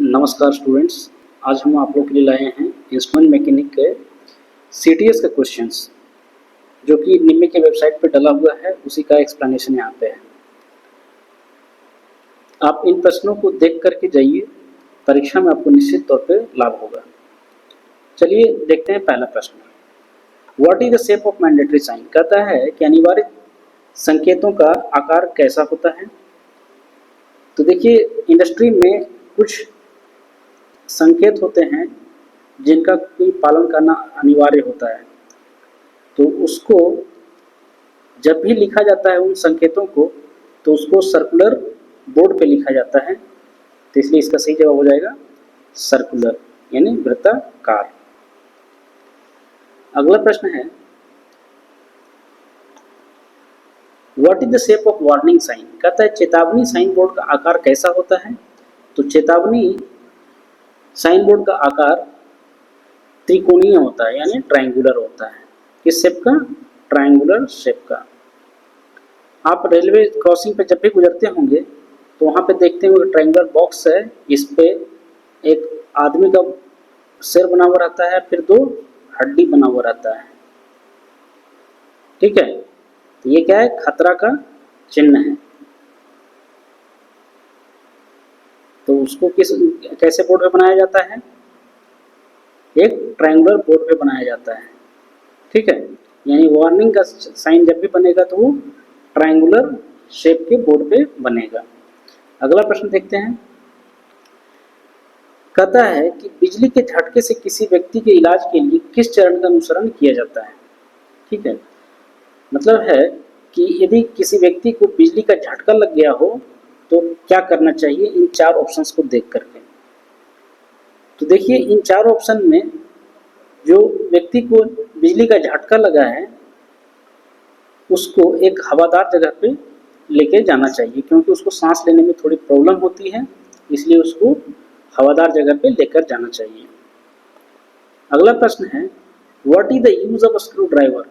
नमस्कार स्टूडेंट्स, आज हम आप लोग के लिए लाए हैं इंस्ट्रूमेंट मैकेनिक के सीटीएस का क्वेश्चंस जो कि निम्न के वेबसाइट पे डला हुआ है, उसी का एक्सप्लेनेशन यहाँ पे है। आप इन प्रश्नों को देख करके जाइए, परीक्षा में आपको निश्चित तौर पे लाभ होगा। चलिए देखते हैं पहला प्रश्न। What is the shape of mandatory sign? कहता है कि अनिवार्य संकेतों का आकार कैसा होता है। तो देखिए, इंडस्ट्री में कुछ संकेत होते हैं जिनका कोई पालन करना अनिवार्य होता है, तो उसको जब भी लिखा जाता है उन संकेतों को, तो उसको सर्कुलर बोर्ड पे लिखा जाता है। तो इसलिए इसका सही जवाब हो जाएगा सर्कुलर, यानी वृत्ताकार। अगला प्रश्न है, what is the shape of warning sign? कहता है चेतावनी साइन बोर्ड का आकार कैसा होता है। तो चेतावनी साइन बोर्ड का आकार त्रिकोणीय होता है, यानी ट्रायंगुलर होता है। किस शेप का? ट्रायंगुलर शेप का। आप रेलवे क्रॉसिंग पे जब भी गुजरते होंगे तो वहाँ पे देखते होंगे ट्रायंगुलर बॉक्स है, इस पे एक आदमी का सिर बना हुआ रहता है, फिर दो हड्डी बना हुआ रहता है। ठीक है, तो ये क्या है? खतरा का चिन्ह है। तो उसको कैसे बोर्ड पे बनाया जाता है? एक ट्रायंगुलर बोर्ड पे बनाया जाता है। ठीक है, यानी वार्निंग का साइन जब भी बनेगा तो वो ट्रायंगुलर शेप के बोर्ड पे बनेगा। अगला प्रश्न देखते हैं। कहता है कि बिजली के झटके से किसी व्यक्ति के इलाज के लिए किस चरण का अनुसरण किया जाता है। ठीक है, मतलब है कि यदि किसी व्यक्ति को बिजली का झटका लग गया हो तो क्या करना चाहिए, इन चार ऑप्शंस को देख करके। तो देखिए, इन चार ऑप्शन में जो व्यक्ति को बिजली का झटका लगा है उसको एक हवादार जगह पे लेके जाना चाहिए, क्योंकि उसको सांस लेने में थोड़ी प्रॉब्लम होती है, इसलिए उसको हवादार जगह पे लेकर जाना चाहिए। अगला प्रश्न है, what is the use of screw driver?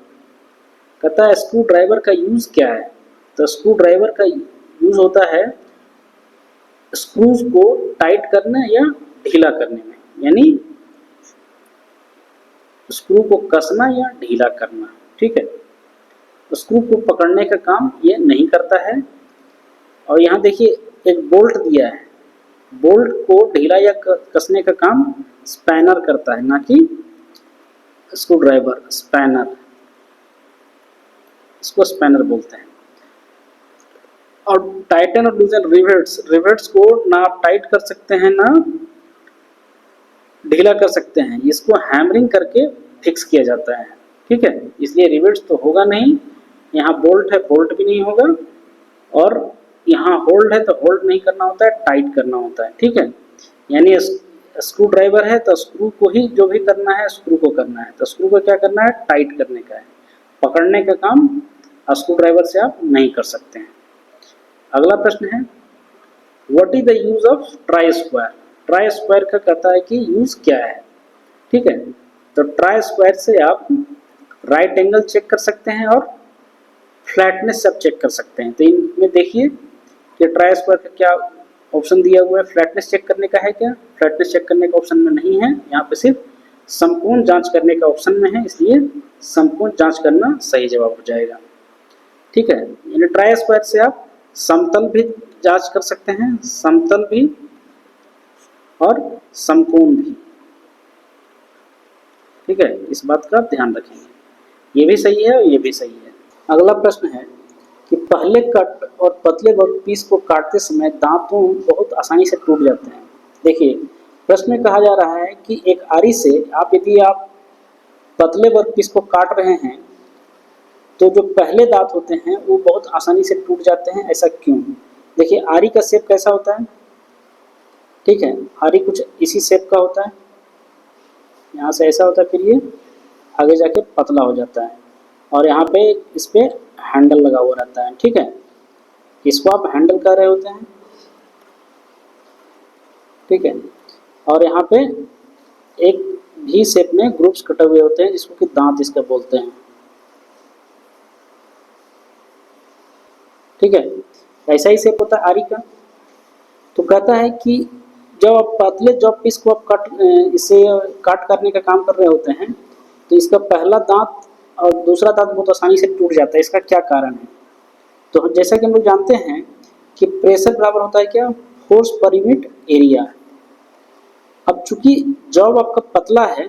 कहता है स्क्रू ड्राइवर का यूज क्या है। तो स्क्रू ड्राइवर का यूज होता है स्क्रूज को टाइट करने या ढीला करने में, यानी स्क्रू को कसना या ढीला करना। ठीक है, स्क्रू को पकड़ने का काम ये नहीं करता है। और यहाँ देखिए एक बोल्ट दिया है, बोल्ट को ढीला या कसने का काम स्पैनर करता है, ना कि स्क्रू ड्राइवर। स्पैनर, इसको स्पैनर बोलते हैं। और टाइटन और लूजन रिवेट्स, रिवेट्स को ना आप टाइट कर सकते हैं ना ढीला कर सकते हैं, इसको हैमरिंग करके फिक्स किया जाता है। ठीक है, इसलिए रिवेट्स तो होगा नहीं, यहाँ बोल्ट है बोल्ट भी नहीं होगा, और यहाँ होल्ड है तो होल्ड नहीं करना होता है, टाइट करना होता है। ठीक है, यानी स्क्रू ड्राइवर है तो स्क्रू को ही जो भी करना है स्क्रू को करना है, तो स्क्रू को क्या करना है? टाइट करने का है। पकड़ने का काम स्क्रू ड्राइवर से आप नहीं कर सकते हैं। अगला प्रश्न है, what is the use of try square? Try square का कहता है कि यूज क्या है। ठीक है, तो ट्राई स्क्वायर से आप राइट एंगल चेक कर सकते हैं और फ्लैटनेस सब चेक कर सकते हैं। तो इनमें देखिए कि ट्राई स्क्वायर का क्या ऑप्शन दिया हुआ है, फ्लैटनेस चेक करने का है क्या? फ्लैटनेस चेक करने का ऑप्शन में नहीं है, यहाँ पे सिर्फ समकोण जांच करने का ऑप्शन में है, इसलिए समकोण जांच करना सही जवाब हो जाएगा। ठीक है, यानी ट्राई स्क्वायर से आप समतल भी जांच कर सकते हैं, समतल भी और समकोण भी। ठीक है, इस बात का ध्यान रखेंगे। ये भी सही है और ये भी सही है। अगला प्रश्न है कि पहले कट और पतले वर्कपीस को काटते समय दांतों बहुत आसानी से टूट जाते हैं। देखिए, प्रश्न में कहा जा रहा है कि एक आरी से यदि आप पतले वर्कपीस को काट रहे हैं तो जो पहले दांत होते हैं वो बहुत आसानी से टूट जाते हैं, ऐसा क्यों? देखिए, आरी का शेप कैसा होता है? ठीक है, आरी कुछ इसी शेप का होता है, यहाँ से ऐसा होता है, फिर ये आगे जाके पतला हो जाता है, और यहाँ पे इस पे हैंडल लगा हुआ रहता है। ठीक है, इसको आप हैंडल कर रहे होते हैं। ठीक है, और यहाँ पे एक भी शेप में ग्रुप्स कटे हुए होते हैं जिसको कि दांत इसका बोलते हैं। ठीक है, ऐसा ही शेप होता है आरी का। तो कहता है कि जब आप पतले जॉब पीस को आप इसे काट करने का काम कर रहे होते हैं तो इसका पहला दांत और दूसरा दांत बहुत आसानी से टूट जाता है। इसका क्या कारण है? तो जैसा कि हम लोग जानते हैं कि प्रेशर बराबर होता है क्या? Force per unit area. अब चूंकि जॉब आपका पतला है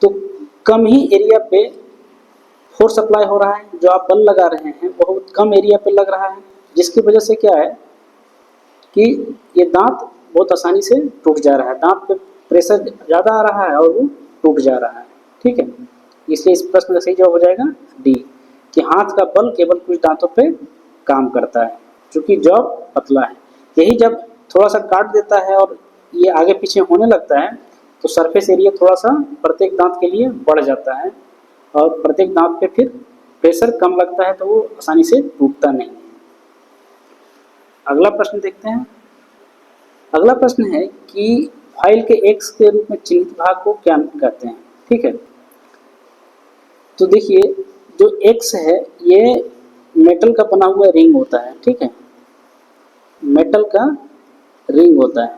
तो कम ही एरिया पे फोर्स अप्लाई हो रहा है, जो आप बल लगा रहे हैं बहुत कम एरिया पे लग रहा है, जिसकी वजह से क्या है कि ये दांत बहुत आसानी से टूट जा रहा है। दांत पे प्रेशर ज़्यादा आ रहा है और वो टूट जा रहा है। ठीक है, इसलिए इस प्रश्न का सही जवाब हो जाएगा डी, कि हाथ का बल केवल कुछ दांतों पे काम करता है, क्योंकि जॉब पतला है। यही जब थोड़ा सा काट देता है और ये आगे पीछे होने लगता है तो सरफेस एरिया थोड़ा सा प्रत्येक दांत के लिए बढ़ जाता है और प्रत्येक दांत पे फिर प्रेशर कम लगता है तो वो आसानी से टूटता नहीं है। अगला प्रश्न देखते हैं। अगला प्रश्न है कि फाइल के एक्स के रूप में चिन्हित भाग को क्या कहते हैं? ठीक है, तो देखिए जो एक्स है ये मेटल का बना हुआ रिंग होता है। ठीक है, मेटल का रिंग होता है।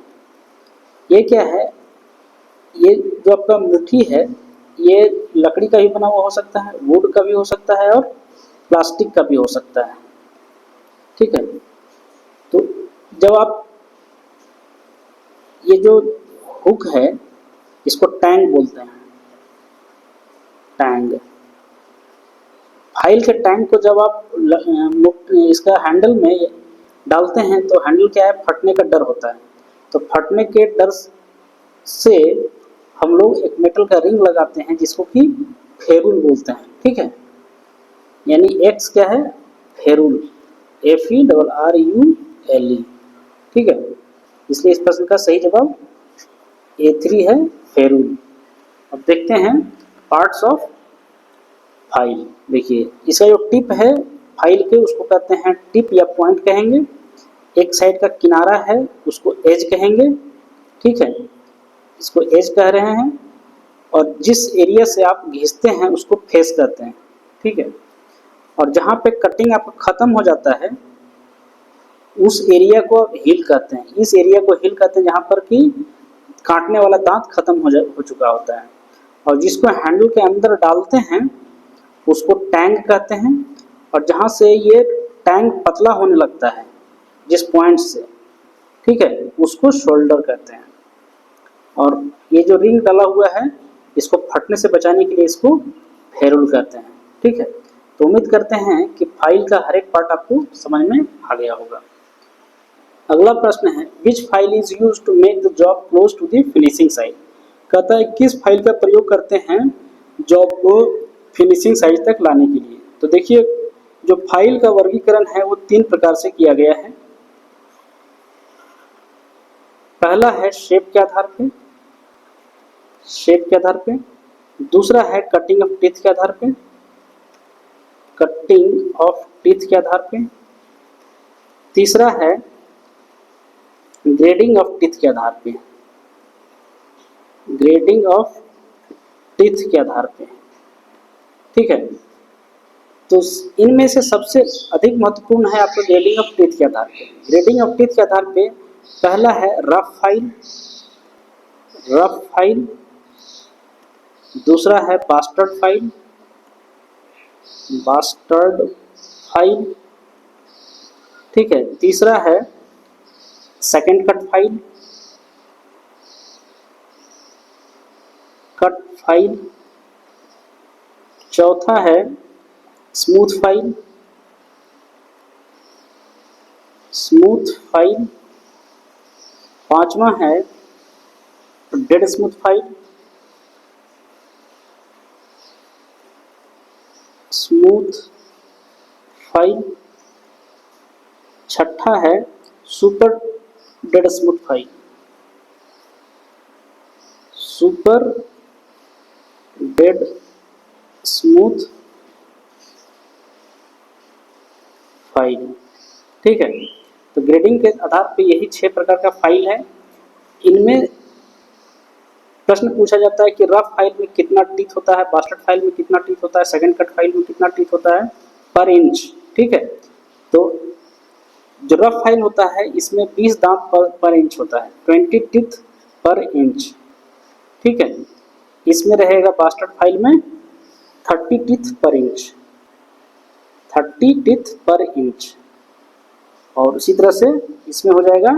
ये क्या है? ये जो आपका मुट्ठी है ये लकड़ी का भी बना हुआ हो सकता है, वुड का भी हो सकता है और प्लास्टिक का भी हो सकता है। ठीक है, तो जब आप ये जो हुक है इसको टैंग बोलते हैं। टैंग, फाइल के टैंग को जब आप इसका हैंडल में डालते हैं तो हैंडल क्या है? फटने का डर होता है। तो फटने के डर से हम लोग एक मेटल का रिंग लगाते हैं जिसको कि फेरुल बोलते हैं। ठीक है, यानी एक्स क्या है? Ferrule, FERRULE। ठीक है, इसलिए इस प्रश्न का सही जवाब A3 है, फेरुल। अब देखते हैं पार्ट्स ऑफ फाइल। देखिए इसका जो टिप है फाइल के उसको कहते हैं टिप या पॉइंट कहेंगे। एक साइड का किनारा है उसको एज कहेंगे। ठीक है, इसको एज कह रहे हैं। और जिस एरिया से आप घिसते हैं उसको फेस कहते हैं। ठीक है, और जहाँ पे कटिंग आपका खत्म हो जाता है उस एरिया को हिल कहते हैं। इस एरिया को हिल कहते हैं जहाँ पर कि काटने वाला दांत खत्म हो चुका होता है। और जिसको हैंडल के अंदर डालते हैं उसको टैंग कहते हैं। और जहाँ से ये टैंग पतला होने लगता है जिस पॉइंट से, ठीक है, उसको शोल्डर कहते हैं। और ये जो रिंग डाला हुआ है इसको फटने से बचाने के लिए इसको फेरुल कहते हैं। ठीक है, तो उम्मीद करते हैं कि फाइल का हर एक पार्ट आपको समझ में आ गया होगा। अगला प्रश्न है which file is use to make the job close to the finishing side. कहता है किस फाइल का प्रयोग करते हैं जॉब को फिनिशिंग साइज तक लाने के लिए। तो देखिए जो फाइल का वर्गीकरण है वो 3 प्रकार से किया गया है। पहला है शेप के आधार पे, शेप के आधार पे। दूसरा है कटिंग ऑफ टीथ के आधार पे, कटिंग ऑफ टीथ के आधार पे। तीसरा है ग्रेडिंग ऑफ टीथ के आधार पे, ग्रेडिंग ऑफ टीथ के आधार पे। ठीक है, तो इनमें से सबसे अधिक महत्वपूर्ण है आपका ग्रेडिंग ऑफ टीथ के आधार पे। ग्रेडिंग ऑफ टीथ के आधार पे पहला है रफ फाइल, रफ फाइल। दूसरा है बास्टर्ड फाइल, बास्टर्ड फाइल। ठीक है, तीसरा है second cut file, cut file. चौथा है स्मूथ फाइल, स्मूथ फाइल। पांचवा है dead smooth file, smooth file. छठा है super dead smooth file, super dead smooth file. ठीक है, तो ग्रेडिंग के आधार पे यही 6 प्रकार का फाइल है। इनमें प्रश्न पूछा जाता है कि रफ फाइल में कितना टीथ होता है, बास्टर्ड फाइल में कितना टीथ होता है, सेकंड कट फाइल में कितना टीथ होता है पर इंच। ठीक है, तो जो रफ फाइल होता है इसमें 20 दांत पर इंच होता है, 20 टीथ पर इंच, ठीक है। इसमें रहेगा बास्टर्ड फाइल में 30 टीथ पर इंच, 30 टीथ पर इंच। और उसी तरह से इसमें हो जाएगा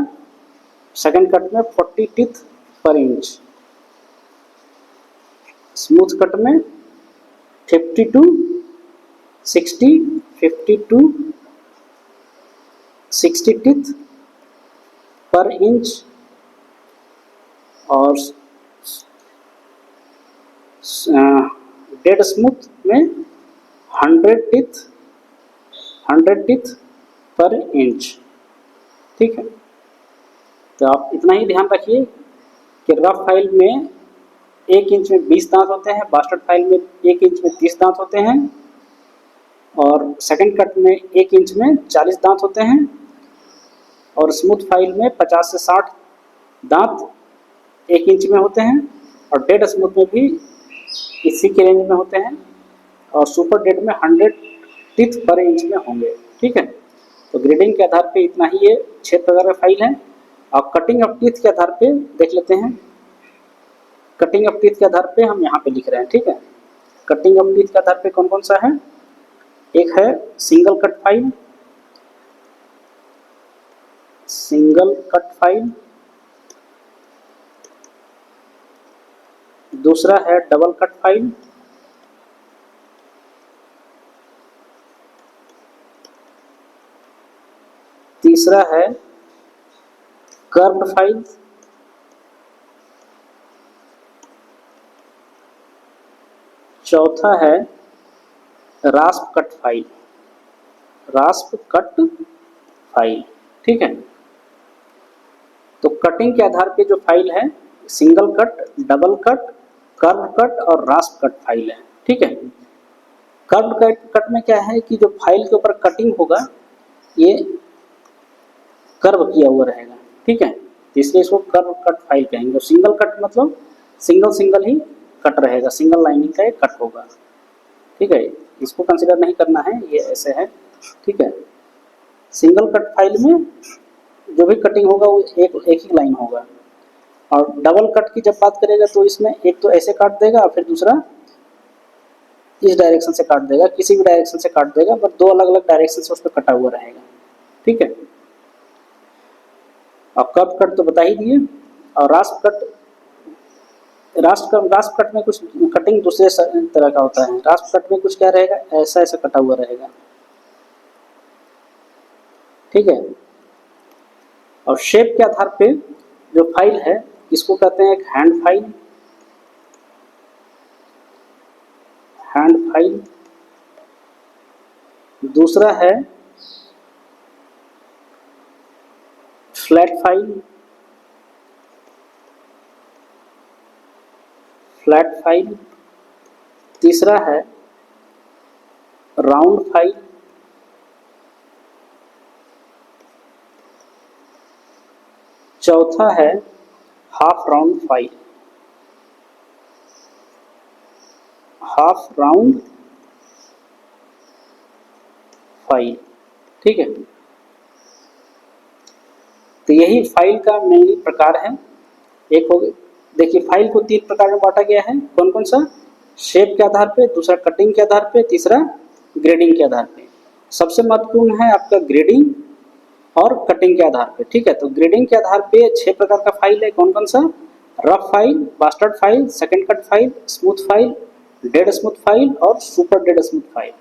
सेकंड कट में 40 टीथ पर इंच, स्मूथ कट में 50 टू 60, 50 टू 60 टीथ पर इंच। और डेड स्मूथ में 100 टीथ, 100 टीथ पर इंच, ठीक है। तो आप इतना ही ध्यान रखिए कि रफ फाइल में 1 इंच में 20 दांत होते हैं, बास्टर्ड फाइल में 1 इंच में 30 दांत होते हैं, और सेकंड कट में 1 इंच में 40 दांत होते हैं, और स्मूथ फाइल में 50 से 60 दांत 1 इंच में होते हैं, और डेड स्मूथ में भी इसी के रेंज में होते हैं, और सुपर डेड में 100 टीथ पर इंच में होंगे, ठीक है। तो ग्रेडिंग के आधार पे इतना ही ये 6 प्रकार का फाइल है। अब कटिंग ऑफ टीथ के आधार पे देख लेते हैं। कटिंग ऑफ टीथ के आधार पे हम यहाँ पे लिख रहे हैं, ठीक है। कटिंग ऑफ टीथ के आधार पे कौन कौन सा है? एक है single cut file, single cut file, दूसरा है डबल कट फाइल, तीसरा है कर्व्ड फाइल, चौथा है रास्प कट फाइल, रास्प कट फाइल, ठीक है। तो कटिंग के आधार पे जो फाइल है single cut, double cut, curve cut और रास्प कट फाइल है, ठीक है। कर्व कट में क्या है कि जो फाइल के ऊपर कटिंग होगा ये कर्व किया हुआ रहेगा, ठीक है, तो इसलिए इसको कर्व कट फाइल कहेंगे। सिंगल कट मतलब सिंगल सिंगल ही कट रहेगा, सिंगल लाइनिंग का एक कट होगा, ठीक है। इसको कंसिडर नहीं करना है, ये ऐसे है, ठीक है। सिंगल कट फाइल में जो भी कटिंग होगा वो एक ही लाइन होगा, और डबल कट की जब बात करेगा तो इसमें एक तो ऐसे काट देगा, फिर दूसरा इस डायरेक्शन से काट देगा, किसी भी डायरेक्शन से काट देगा, बट 2 अलग अलग डायरेक्शन से उस पर कटा हुआ रहेगा, ठीक है। और कर्व कट तो बता ही दिए। और रास्प कट में कुछ कटिंग दूसरे तरह का होता है। रास्प कट में कुछ क्या रहेगा, ऐसा ऐसा कटा हुआ रहेगा, ठीक है। और शेप के आधार पे जो फाइल है इसको कहते हैं एक हैंड फाइल, हैंड फाइल, दूसरा है फ्लैट फाइल, फ्लैट फाइल, तीसरा है राउंड फाइल, चौथा है half round file, half round file, ठीक है। तो यही फाइल का मेनली प्रकार है। एक हो गया, देखिए फाइल को 3 प्रकार में बांटा गया है, कौन कौन सा? शेप के आधार पे, दूसरा कटिंग के आधार पे, तीसरा ग्रेडिंग के आधार पे। सबसे महत्वपूर्ण है आपका ग्रेडिंग और कटिंग के आधार पे, ठीक है। तो ग्रेडिंग के आधार पे 6 प्रकार का फाइल है, कौन कौन सा? Rough file, bastard file, second cut file, smooth file, dead smooth file और सुपर डेड स्मूथ फाइल।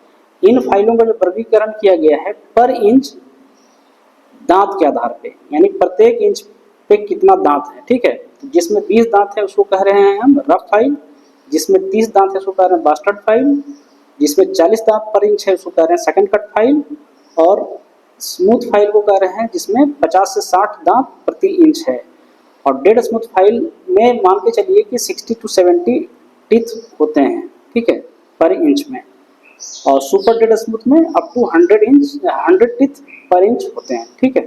इन फाइलों का जो वर्गीकरण किया गया है पर इंच दांत के आधार पे, यानी प्रत्येक इंच पे कितना दांत है, ठीक है। तो जिसमें 20 दांत है उसको कह रहे हैं हम रफ फाइल, जिसमें 30 दांत है उसको कह रहे हैं बास्टर्ड फाइल, जिसमें 40 दांत पर इंच है उसको कह रहे हैं सेकंड कट फाइल, और स्मूथ फाइल को कह रहे हैं जिसमें 50 से 60 दांत प्रति इंच है। और डेड स्मूथ फाइल में मान के चलिए कि 60 टू 70 टीथ होते हैं, ठीक है, पर इंच में। और सुपर डेड स्मूथ में अप टू 100 टीथ पर इंच होते हैं, ठीक है।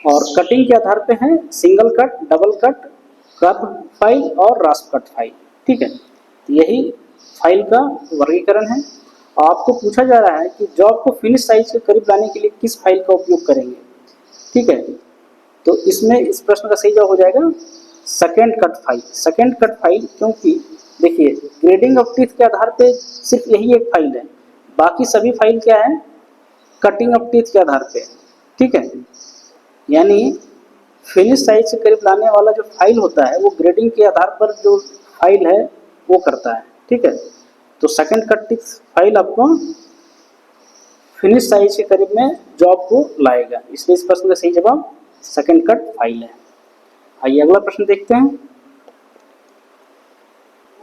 और कटिंग के आधार पे है single cut, double cut, curve file और रास्प कट फाइल, ठीक है। तो यही फाइल का वर्गीकरण है। आपको पूछा जा रहा है कि जॉब को फिनिश साइज के करीब लाने के लिए किस फाइल का उपयोग करेंगे, ठीक है। तो इसमें इस प्रश्न का सही जवाब हो जाएगा second cut file. Second cut file, क्योंकि देखिए ग्रेडिंग ऑफ टीथ के आधार पे सिर्फ यही एक फाइल है, बाकी सभी फाइल क्या है, कटिंग ऑफ टीथ के आधार पे, ठीक है। यानी फिनिश साइज से करीब लाने वाला जो फाइल होता है वो ग्रेडिंग के आधार पर जो फाइल है वो करता है, ठीक है। तो सेकेंड कट टीथ फाइल आपको फिनिश साइज के करीब में जॉब को लाएगा, इसलिए इस प्रश्न का सही जवाब सेकेंड कट फाइल है। आइए अगला प्रश्न देखते हैं।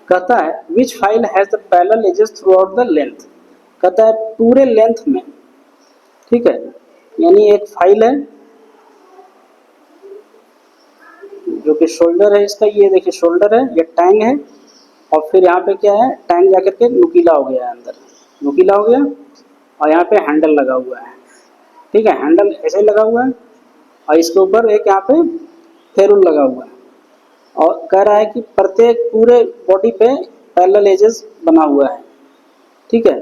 कहता है which file has the parallel edges throughout the length. कहता है पूरे लेंथ में, ठीक है। यानी एक फाइल है जो कि शोल्डर है इसका, ये देखिए शोल्डर है, ये टैंग है, और फिर यहाँ पे क्या है, टैंग जाकर के नुकीला हो गया है, अंदर नुकीला हो गया, और यहाँ पे हैंडल लगा हुआ है, ठीक है। हैंडल ऐसे लगा हुआ है और इसके ऊपर एक यहाँ पे फेरुल लगा हुआ है, और कह रहा है कि प्रत्येक पूरे बॉडी पे पैरेलल एजेस बना हुआ है, ठीक है।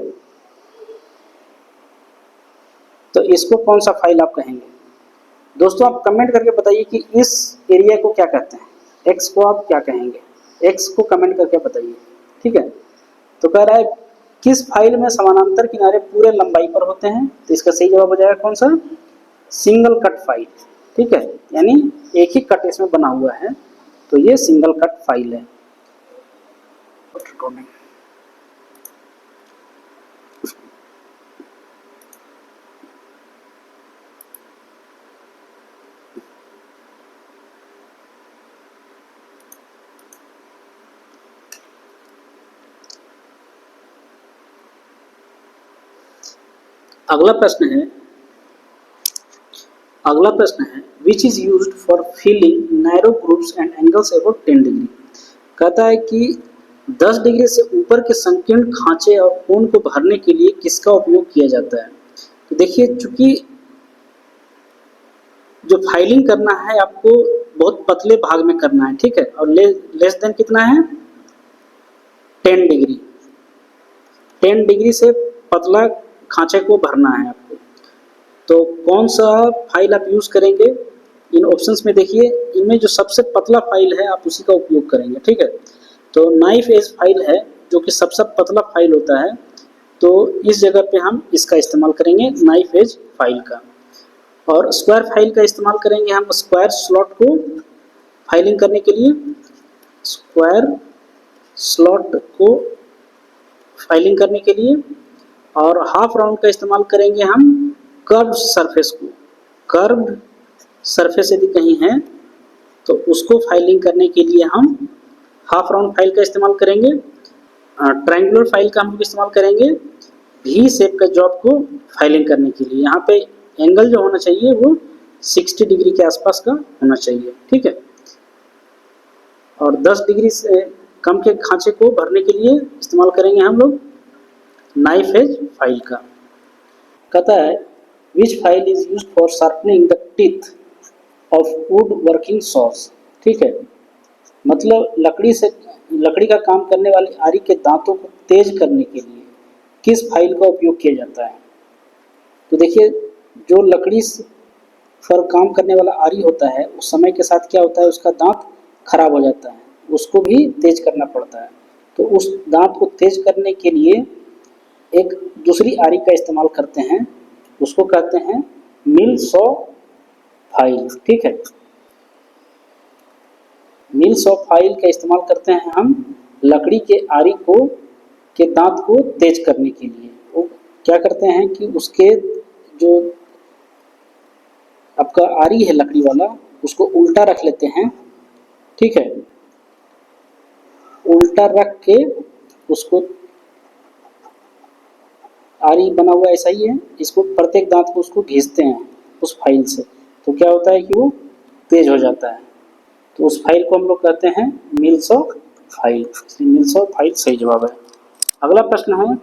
तो इसको कौन सा फाइल आप कहेंगे? दोस्तों आप कमेंट करके बताइए कि इस एरिया को क्या कहते हैं, एक्स को आप क्या कहेंगे, एक्स को कमेंट करके बताइए, ठीक है। तो कह रहा है किस फाइल में समानांतर किनारे पूरे लंबाई पर होते हैं, तो इसका सही जवाब हो जाएगा कौन सा, सिंगल कट फाइल, ठीक है। यानी एक ही कट इसमें बना हुआ है, तो ये सिंगल कट फाइल है। अगला प्रश्न है, which is used for filling narrow groups and angles about 10 degree. कहता है कि 10 डिग्री से ऊपर के संकीर्ण खांचे और कोण को भरने के लिए किसका उपयोग किया जाता है। तो देखिए चूंकि जो फाइलिंग करना है आपको बहुत पतले भाग में करना है, ठीक है, और लेस देन कितना है, 10 डिग्री, 10 डिग्री से पतला खांचे को भरना है आपको। तो कौन सा फाइल आप यूज़ करेंगे, इन ऑप्शंस में देखिए, इनमें जो सबसे पतला फाइल है आप उसी का उपयोग करेंगे, ठीक है। तो नाइफ एज फाइल है जो कि सबसे पतला फाइल होता है, तो इस जगह पे हम इसका इस्तेमाल करेंगे, नाइफ एज फाइल का। और स्क्वायर फाइल का इस्तेमाल करेंगे हम स्क्वायर स्लॉट को फाइलिंग करने के लिए, स्क्वायर स्लॉट को फाइलिंग करने के लिए। और हाफ राउंड का इस्तेमाल करेंगे हम कर्व्ड सरफेस को, कर्व्ड सरफेस यदि कहीं है तो उसको फाइलिंग करने के लिए हम हाफ राउंड फाइल का इस्तेमाल करेंगे। ट्रायंगुलर फाइल का हम लोग इस्तेमाल करेंगे वी शेप का जॉब को फाइलिंग करने के लिए। यहाँ पे एंगल जो होना चाहिए वो 60 डिग्री के आसपास का होना चाहिए, ठीक है। और 10 डिग्री से कम के खांचे को भरने के लिए इस्तेमाल करेंगे हम लोग नाइफ एज फाइल का। कहता है which file is used for sharpening the teeth of wood working saws, ठीक है। मतलब लकड़ी का काम करने वाली आरी के दांतों को तेज करने के लिए किस फाइल का उपयोग किया जाता है। तो देखिए जो लकड़ी पर काम करने वाला आरी होता है उस समय के साथ क्या होता है, उसका दांत खराब हो जाता है, उसको भी तेज करना पड़ता है। तो उस दांत को तेज करने के लिए एक दूसरी आरी का इस्तेमाल करते हैं, उसको कहते हैं मिल सॉ फाइल, ठीक है। मिल सॉ फाइल का इस्तेमाल करते हैं हम लकड़ी के आरी को के दांत को तेज करने के लिए। वो क्या करते हैं कि उसके जो आपका आरी है लकड़ी वाला उसको उल्टा रख लेते हैं, ठीक है। उल्टा रख के उसको, आरी बना हुआ ऐसा ही है, इसको प्रत्येक दांत को उसको घिसते हैं उस फाइल से, तो क्या होता है कि वो तेज हो जाता है। तो उस फाइल को हम लोग कहते हैं मिल सॉ फाइल, इसलिए मिल सॉ फाइल सही जवाब है। अगला प्रश्न है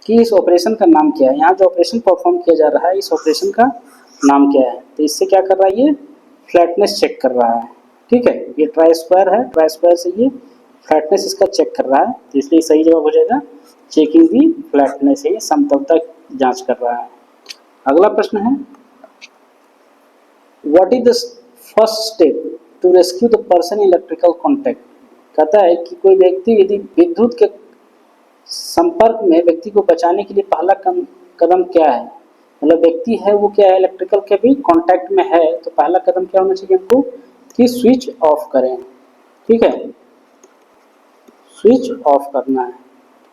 कि इस ऑपरेशन का नाम क्या है। यहाँ जो ऑपरेशन परफॉर्म किया जा रहा है इस ऑपरेशन का नाम क्या है। तो इससे क्या कर रहा है, ये फ्लैटनेस चेक कर रहा है, ठीक है। ये ट्राई स्क्वायर है, ट्राई स्क्वायर से ये फ्लैटनेस इसका चेक कर रहा है, तो इसलिए सही जवाब हो जाएगा चेकिंग दी फ्लैटनेस, ये समतलता जांच कर रहा है। अगला प्रश्न है what is the first step to rescue the person in electrical contact. कहता है कि कोई व्यक्ति यदि विद्युत के संपर्क में व्यक्ति को बचाने के लिए पहला कदम क्या है। मतलब व्यक्ति है वो क्या है, इलेक्ट्रिकल के भी कांटेक्ट में है, तो पहला कदम क्या होना चाहिए हमको कि स्विच ऑफ करें। ठीक है, स्विच ऑफ करना है।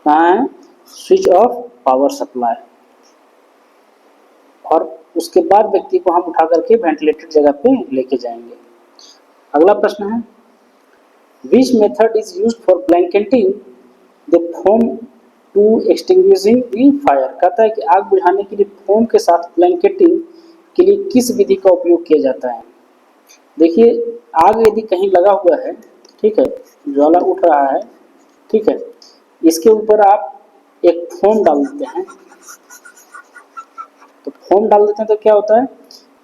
कहाँ है, स्विच ऑफ पावर सप्लाई। और उसके बाद व्यक्ति को हम उठा करके वेंटिलेटेड जगह पे लेके जाएंगे। अगला प्रश्न है which method is used for blanketing the foam to extinguishing the fire. कहता है कि आग बुझाने के लिए फोम के साथ ब्लैंकेटिंग के लिए किस विधि का उपयोग किया जाता है। देखिए, आग यदि कहीं लगा हुआ है, ठीक है, ज्वाला उठ रहा है, ठीक है, इसके ऊपर आप एक फोम डाल देते हैं। तो फोम डाल देते हैं तो क्या होता है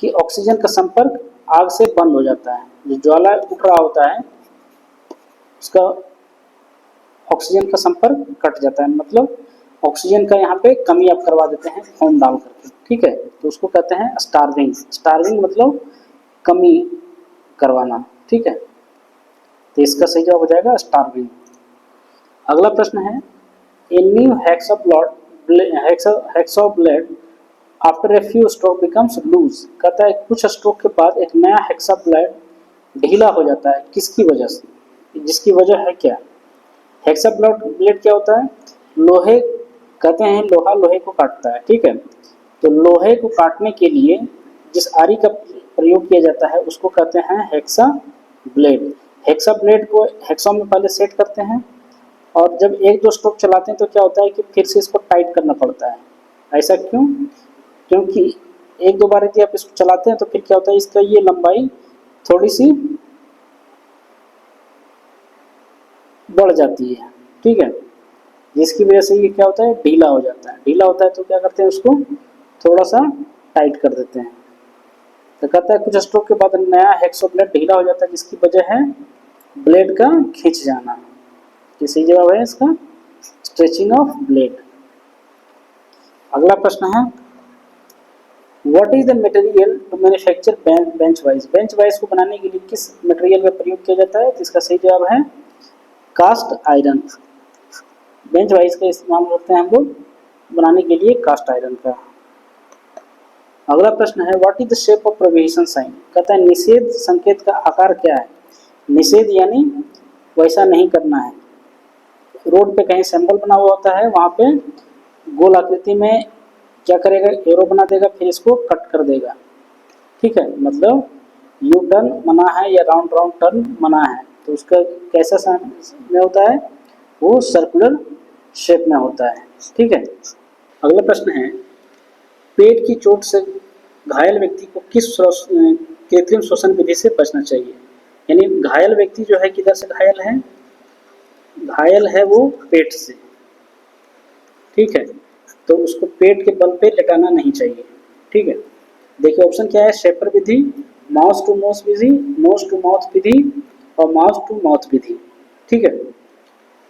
कि ऑक्सीजन का संपर्क आग से बंद हो जाता है। जो ज्वाला उठ रहा होता है उसका ऑक्सीजन का संपर्क कट जाता है, मतलब ऑक्सीजन का यहाँ पे कमी आप करवा देते हैं फोम डाल करके। ठीक है, तो उसको कहते हैं स्टार्विंग। स्टार्विंग मतलब कमी करवाना। ठीक है, तो इसका सही जवाब हो जाएगा स्टार्विंग। अगला प्रश्न है a new hacksaw blade after a few stroke becomes loose. कहता है कुछ स्ट्रोक के बाद एक नया हेक्सा ब्लेड ढीला हो जाता है, किसकी वजह से, जिसकी वजह है क्या। हेक्सा ब्लेड क्या होता है, लोहे, कहते हैं लोहा लोहे को काटता है। ठीक है, तो लोहे को काटने के लिए जिस आरी का प्रयोग किया जाता है उसको कहते हैं हेक्सा ब्लेड। हेक्सा ब्लेड को हेक्सा में पहले सेट करते हैं और जब एक दो स्ट्रोक चलाते हैं तो क्या होता है कि फिर से इसको टाइट करना पड़ता है। ऐसा क्यों, क्योंकि एक दो बार यदि आप इसको चलाते हैं तो फिर क्या होता है इसका ये लंबाई थोड़ी सी बढ़ जाती है। ठीक है, जिसकी वजह से ये क्या होता है ढीला हो जाता है। ढीला होता है तो क्या करते हैं उसको थोड़ा सा टाइट कर देते हैं। तो कहता है कुछ स्ट्रोक के बाद नया हेक्सो ब्लेड ढीला हो जाता है, जिसकी वजह है ब्लेड का खींच जाना। इसी जवाब है इसका स्ट्रेचिंग ऑफ ब्लेड। अगला प्रश्न है what is the material to manufacture bench vice. Bench vice को बनाने के लिए किस मटेरियल का प्रयोग किया जाता है, तो इसका सही जवाब है कास्ट आयरन। बेंच वाइज का इस्तेमाल करते हैं हम लोग बनाने के लिए कास्ट आयरन का। अगला प्रश्न है what is the shape of prohibition sign. कहता है निषेध संकेत का आकार क्या है। निषेध यानी वैसा नहीं करना है। रोड पे कहीं सिंबल बना हुआ होता है, वहाँ पे गोल आकृति में क्या करेगा, एरो बना देगा, फिर इसको कट कर देगा। ठीक है, मतलब यू टर्न मना है या राउंड राउंड टर्न मना है, तो उसका कैसा साइन में होता है, वो सर्कुलर शेप में होता है। ठीक है, अगला प्रश्न है पेट की चोट से घायल व्यक्ति को किस कृत्रिम श्वसन विधि से बचना चाहिए। यानी घायल व्यक्ति जो है किधर से घायल है, घायल है वो पेट से। ठीक है, तो उसको पेट के बल पे लेटाना नहीं चाहिए। ठीक है, देखिए ऑप्शन क्या है, शेपर विधि, माउथ टू माउथ विधि, नोज टू माउथ विधि और माउथ टू माउथ विधि। ठीक है,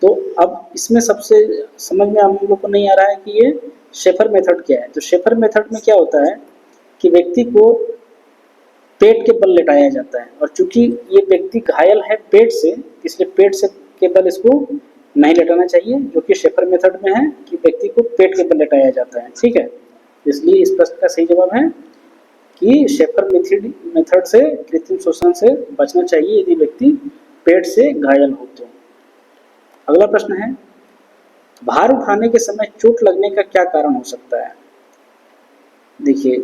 तो अब इसमें सबसे समझ में हम लोग को नहीं आ रहा है कि ये शेफर मेथड क्या है। तो शेफर मेथड में क्या होता है कि व्यक्ति को पेट के बल लेटाया जाता है, और चूंकि ये व्यक्ति घायल है पेट से, इसलिए पेट से के बल इसको नहीं लेटाना चाहिए, जो कि शेफर मेथड में है कि व्यक्ति को पेट के बल लेटाया जाता है। ठीक है, इसलिए इस प्रश्न का सही जवाब है कि शेफर मेथड से कृत्रिम श्वसन से बचना चाहिए यदि व्यक्ति पेट से घायल हो तो। अगला प्रश्न है भार उठाने के समय चोट लगने का क्या कारण हो सकता है। देखिए,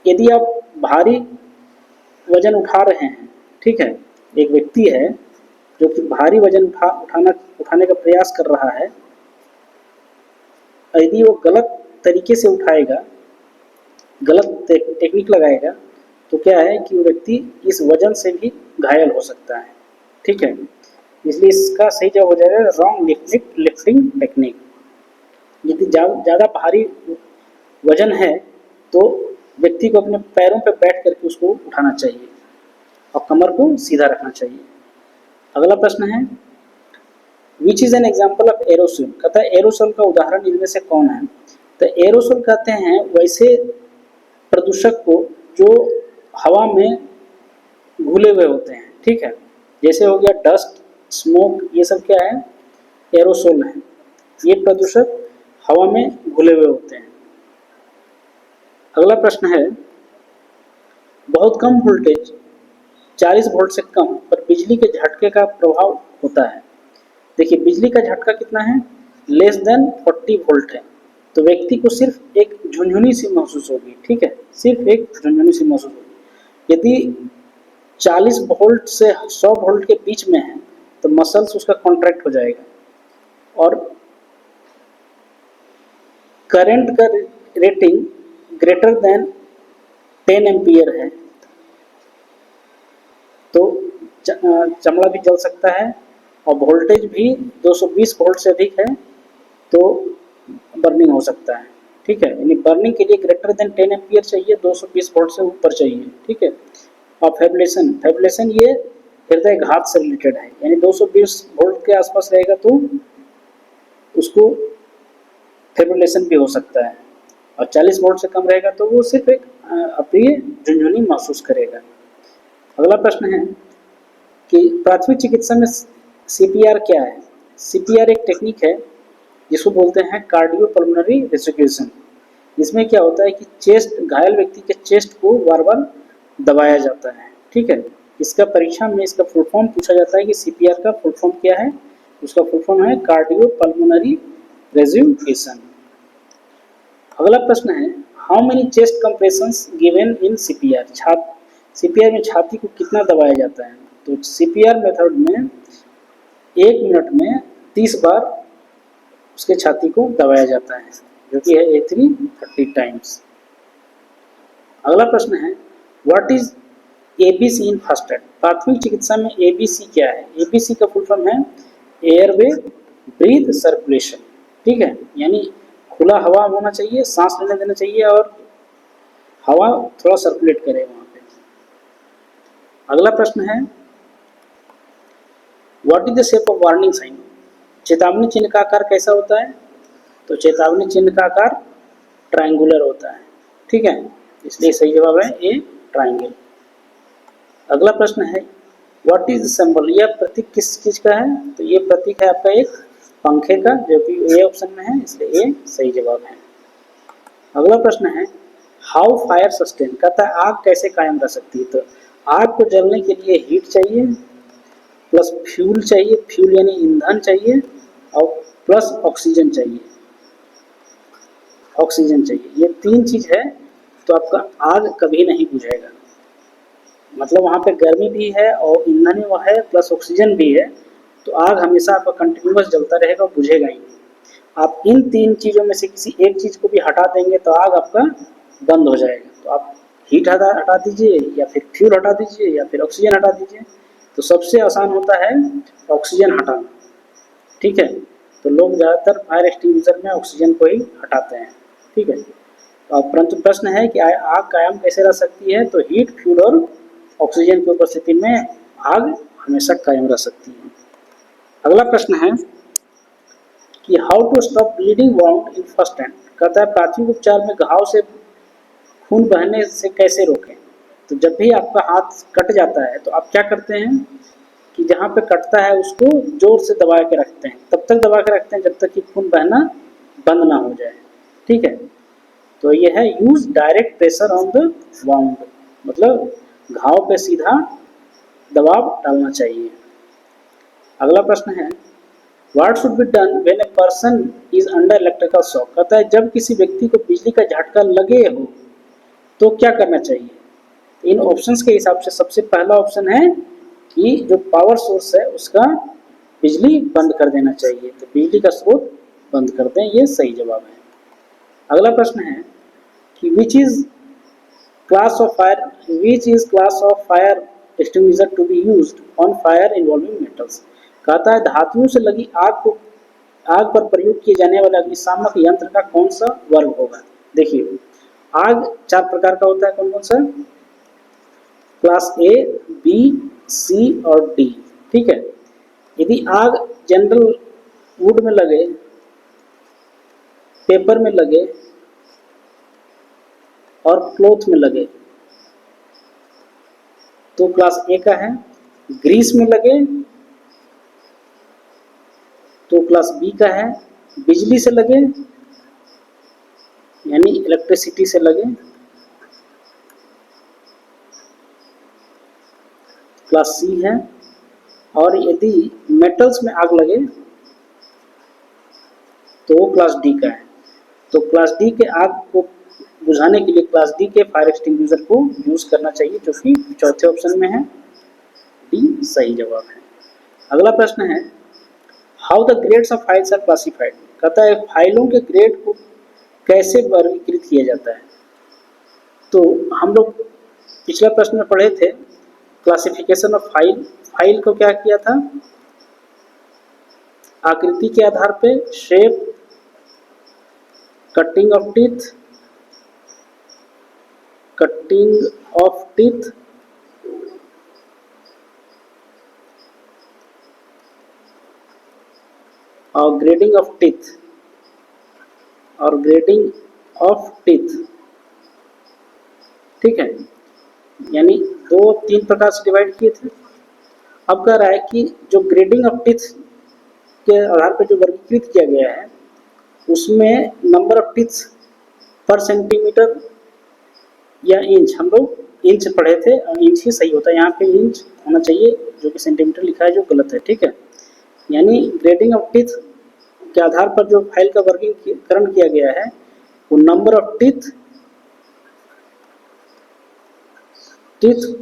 यदि आप भारी वजन उठा रहे हैं, ठीक है, एक व्यक्ति है जो कि भारी वजन उठाने का प्रयास कर रहा है, यदि वो गलत तरीके से उठाएगा, गलत टेक्निक लगाएगा, तो क्या है कि वो व्यक्ति इस वजन से भी घायल हो सकता है। ठीक है, इसलिए इसका सही जवाब हो जाएगा रॉन्ग लिफ्टिंग टेक्निक। यदि ज़्यादा भारी वजन है तो व्यक्ति को अपने पैरों पर बैठ करके उसको उठाना चाहिए और कमर को सीधा रखना चाहिए। अगला प्रश्न है which is an example of aerosol, कहता है एरोसोल का उदाहरण इनमें से कौन है। तो एरोसोल कहते हैं वैसे प्रदूषक को जो हवा में घुले हुए होते हैं, ठीक है, जैसे हो गया डस्ट, स्मोक, ये सब क्या है, एरोसोल है। ये प्रदूषक हवा में घुले हुए होते हैं। अगला प्रश्न है, बहुत कम वोल्टेज 40 वोल्ट से कम पर बिजली के झटके का प्रभाव होता है। देखिए बिजली का झटका कितना है, लेस देन 40 वोल्ट है, तो व्यक्ति को सिर्फ एक झुनझुनी सी महसूस होगी, ठीक है, सिर्फ एक झुनझुनी सी महसूस होगी। यदि 40 वोल्ट से 100 वोल्ट के बीच में है तो मसल्स उसका कॉन्ट्रैक्ट हो जाएगा, और करंट का रेटिंग ग्रेटर देन 10 एम्पियर है तो चमड़ा भी जल सकता है, और वोल्टेज भी 220 वोल्ट से अधिक है तो बर्निंग हो सकता है, ठीक है। यानी बर्निंग के लिए ग्रेटर देन 10 एम्पियर चाहिए, 220 वोल्ट से ऊपर चाहिए, ठीक है। और फाइब्रेशन, फाइब्रेशन ये हृदय घात से रिलेटेड है, यानी 220 वोल्ट के आसपास रहेगा तो उसको फाइब्रेशन भी हो सकता है, और 40 वोल्ट से कम रहेगा तो वो सिर्फ एक अप्रिय झुनझुनी महसूस करेगा। अगला प्रश्न है कि प्राथमिक चिकित्सा में सीपीआर क्या है। सीपीआर एक टेक्निक है जिसको बोलते हैं कार्डियोपल्मोनरी रिसर्कुलेशन। इसमें क्या होता है कि चेस्ट, घायल व्यक्ति के चेस्ट को बार बार दबाया जाता है, ठीक है। इसका परीक्षा में इसका फुल फॉर्म पूछा जाता है कि सीपीआर का फुल फॉर्म क्या है। उसका फुल फॉर्म है कार्डियोपल्मोनरी रिसर्कुलेशन। अगला प्रश्न है, how many chest compressions given in CPR. CPR में छाती को कितना दबाया जाता है। तो सीपीआर मेथड में 1 मिनट में 30 बार उसके छाती को दबाया जाता है, जो कि है A3 30 टाइम्स। अगला प्रश्न है, what is ABC in first add. प्राथमिक चिकित्सा में एबीसी क्या है। एबीसी का फुल फॉर्म है एयरवे ब्रीथ सर्कुलेशन, ठीक है, यानी खुला हवा होना चाहिए, सांस लेने देना चाहिए और हवा थोड़ा सर्कुलेट करे वहां पे। अगला प्रश्न है, what is the shape of warning sign. चेतावनी चिन्ह का आकार कैसा होता है। तो चेतावनी चिन्ह का आकार ट्रायंगुलर होता है, ठीक है, इसलिए सही जवाब है ए ट्रायंगल। अगला प्रश्न है, व्हाट इज सिंबल। यह प्रतीक किस चीज का है। तो ये प्रतीक है आपका एक पंखे का, जो कि ए ऑप्शन में है, इसलिए ए सही जवाब है। अगला प्रश्न है, हाउ फायर सस्टेन, कहता है आग कैसे कायम रह सकती है। तो आग को जलने के लिए हीट चाहिए, प्लस फ्यूल चाहिए, फ्यूल यानी ईंधन चाहिए, और प्लस ऑक्सीजन चाहिए, ऑक्सीजन चाहिए। ये 3 चीज है तो आपका आग कभी नहीं बुझेगा। मतलब वहाँ पे गर्मी भी है और ईंधन भी है प्लस ऑक्सीजन भी है, तो आग हमेशा आपका कंटिन्यूअस जलता रहेगा और बुझेगा ही नहीं। आप इन 3 चीज़ों में से किसी एक चीज़ को भी हटा देंगे तो आग आपका बंद हो जाएगा। तो आप हीट हटा दीजिए, या फिर फ्यूल हटा दीजिए, या फिर ऑक्सीजन हटा दीजिए। तो सबसे आसान होता है ऑक्सीजन हटाना, ठीक है। तो लोग ज़्यादातर फायर एक्सटिंग्विशर में ऑक्सीजन को ही हटाते हैं, ठीक है। और परंतु प्रश्न है कि आग कायम कैसे रह सकती है। तो हीट, फ्यूल और ऑक्सीजन की उपस्थिति में आग हमेशा कायम रह सकती है। अगला प्रश्न है कि how to stop bleeding wound in first aid. कहता है प्राथमिक उपचार में घाव से खून बहने से कैसे रोकें। तो जब भी आपका हाथ कट जाता है तो आप क्या करते हैं कि जहाँ पे कटता है उसको जोर से दबा के रखते हैं, तब तक दबा के रखते हैं जब तक कि खून बहना बंद ना हो जाए, ठीक है। तो ये है use direct pressure on the wound, मतलब घाव पे सीधा दबाव डालना चाहिए। अगला प्रश्न है, what should be done when a person is under electrical shock. कहता है जब किसी व्यक्ति को बिजली का झटका लगे हो तो क्या करना चाहिए। इन ऑप्शंस के हिसाब से सबसे पहला ऑप्शन है कि जो पावर सोर्स है उसका बिजली बंद कर देना चाहिए, तो बिजली का स्रोत बंद कर दें, ये सही जवाब है। अगला प्रश्न है कि which is class of fire extinguisher to be used on fire involving metals. कहता है धातुओं से लगी आग पर प्रयोग किए जाने वाले अग्निशामक यंत्र का कौन सा वर्ग होगा। देखिए आग 4 प्रकार का होता है, कौन कौन सा। क्लास A, B, C और D, ठीक है। यदि आग जनरल वुड में लगे, पेपर में लगे और क्लॉथ में लगे तो क्लास ए का है। ग्रीस में लगे तो क्लास बी का है। बिजली से लगे यानी इलेक्ट्रिसिटी से लगे क्लास सी है। और यदि मेटल्स में आग लगे तो वो क्लास डी का है। तो क्लास डी के आग को बुझाने के लिए क्लास डी के फायर एक्सटिंग्विशर को यूज करना चाहिए, जो कि चौथे ऑप्शन में है, डी सही जवाब है। अगला प्रश्न है, how the grades of files are classified. कहता है फाइलों के ग्रेड को कैसे वर्गीकृत किया जाता है। तो हम लोग पिछला प्रश्न में पढ़े थे क्लासिफिकेशन ऑफ फाइल। फाइल को क्या किया था, आकृति के आधार पे, शेप, कटिंग ऑफ टीथ, और ग्रेडिंग ऑफ टीथ, ठीक है, यानी 2-3 प्रकार से डिवाइड किए थे। अब कह रहा है कि जो ग्रेडिंग ऑफ टीथ के आधार पर जो वर्गीकृत किया गया है उसमें नंबर ऑफ टीथ पर सेंटीमीटर या इंच, हम लोग इंच पढ़े थे, इंच ही सही होता है, यहाँ पे इंच होना चाहिए, जो कि सेंटीमीटर लिखा है जो गलत है, ठीक है। यानी ग्रेडिंग ऑफ टीथ के आधार पर जो फाइल का वर्गीकरण किया गया है वो नंबर ऑफ टीथ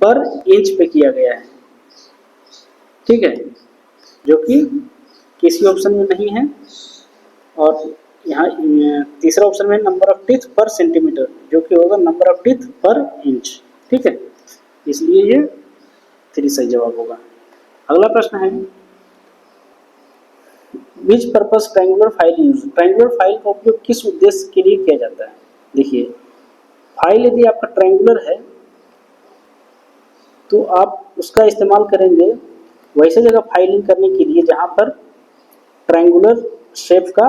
पर इंच पे किया गया है, ठीक है, जो कि किसी ऑप्शन में नहीं है। और यहाँ तीसरा ऑप्शन में नंबर ऑफ टीथ पर सेंटीमीटर, जो कि होगा नंबर ऑफ टीथ पर इंच, ठीक है, इसलिए ये 3 सही जवाब होगा। अगला प्रश्न है, which purpose triangular file use. Triangular file का उपयोग किस उद्देश्य के लिए किया जाता है। देखिए, फाइल यदि आपका ट्रायंगुलर है तो आप उसका इस्तेमाल करेंगे वैसे जगह फाइलिंग करने के लिए जहां पर ट्रायंगुलर शेप का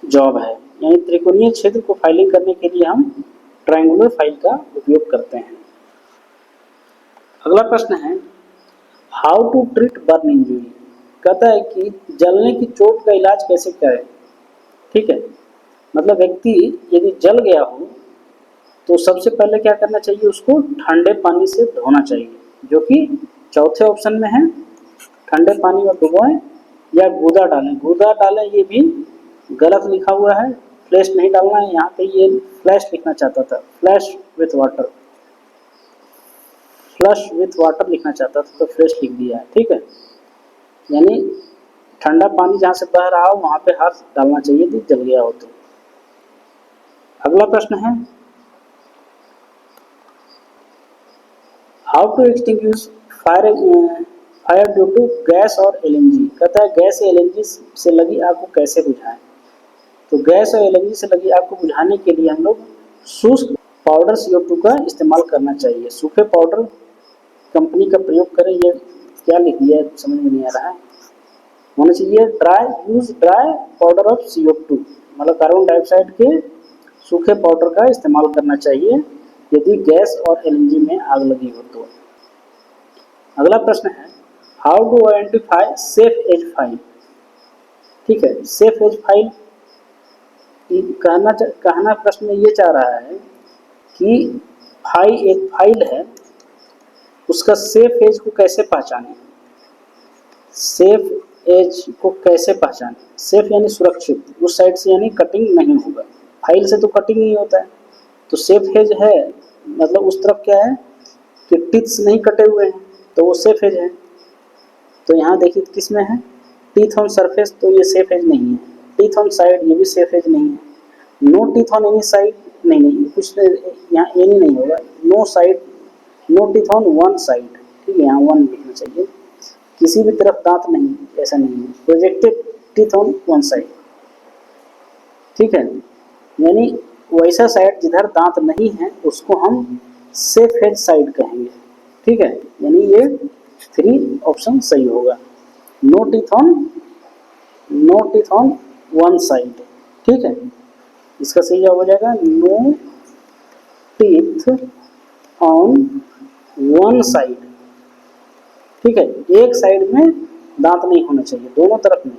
जॉब है, यानी त्रिकोणीय क्षेत्र को फाइलिंग करने के लिए हम ट्रायंगुलर फाइल का उपयोग करते हैं। अगला प्रश्न है, how to treat burn injury. कहता है कि जलने की चोट का इलाज कैसे करें, ठीक है, मतलब व्यक्ति यदि जल गया हो तो सबसे पहले क्या करना चाहिए, उसको ठंडे पानी से धोना चाहिए, जो कि चौथे ऑप्शन में है, ठंडे पानी में डुबोएं या गूदा डालें। गूदा डालें ये भी गलत लिखा हुआ है, फ्लैश नहीं डालना है, यहाँ पे ये फ्लैश लिखना चाहता था, फ्लश विथ वाटर लिखना चाहता था तो फ्लैश लिख दिया है, ठीक है। यानी ठंडा पानी जहाँ से बह रहा हो वहाँ पे हाथ डालना चाहिए यदि जल गया हो तो। अगला प्रश्न है, how to extinguish fire due to gas और एलएनजी। कहता है गैस या एलएनजी से लगी आग को कैसे बुझाएं। तो गैस और एलएनजी से लगी आग को बुझाने के लिए हम लोग शुष्क पाउडर CO2 का इस्तेमाल करना चाहिए। सूखे पाउडर कंपनी का प्रयोग करें, ये क्या लिख दिया है समझ में नहीं आ रहा है, होना चाहिए ड्राई पाउडर ऑफ CO2, मतलब कार्बन डाइऑक्साइड के सूखे पाउडर का इस्तेमाल करना चाहिए यदि गैस और एलएनजी में आग लगी हो तो। अगला प्रश्न है, how to identify safe edge file. ठीक है, सेफ एज फाइल कहना प्रश्न में ये चाह रहा है कि एक फाइल है उसका सेफ एज को कैसे पहचानें। सेफ एज को कैसे पहचानें, सेफ यानी सुरक्षित, उस साइड से यानी कटिंग नहीं होगा, फाइल से तो कटिंग नहीं होता है, तो सेफ एज है मतलब उस तरफ क्या है कि टीथ्स नहीं कटे हुए हैं तो वो सेफ एज है। तो यहाँ देखिए किस में है, टीथ ऑन सरफेस, तो ये सेफ एज नहीं है। टीथ ऑन साइड, ये भी सेफ एज नहीं है। No teeth on any side, नहीं कुछ यहाँ एनी नहीं होगा। No side, no teeth on one side, ठीक है, यहाँ वन लिखना चाहिए। किसी भी तरफ दांत नहीं, ऐसा नहीं है। Projected teeth on one side, ठीक है, यानी वैसा साइड जिधर दांत नहीं है उसको हम सेफ एज साइड कहेंगे, ठीक है, यानी ये 3 ऑप्शन सही होगा। No teeth on no teeth on one side, ठीक है। इसका सही जवाब हो जाएगा no teeth on one side, ठीक है। एक साइड में दांत नहीं होना चाहिए, दोनों तरफ नहीं।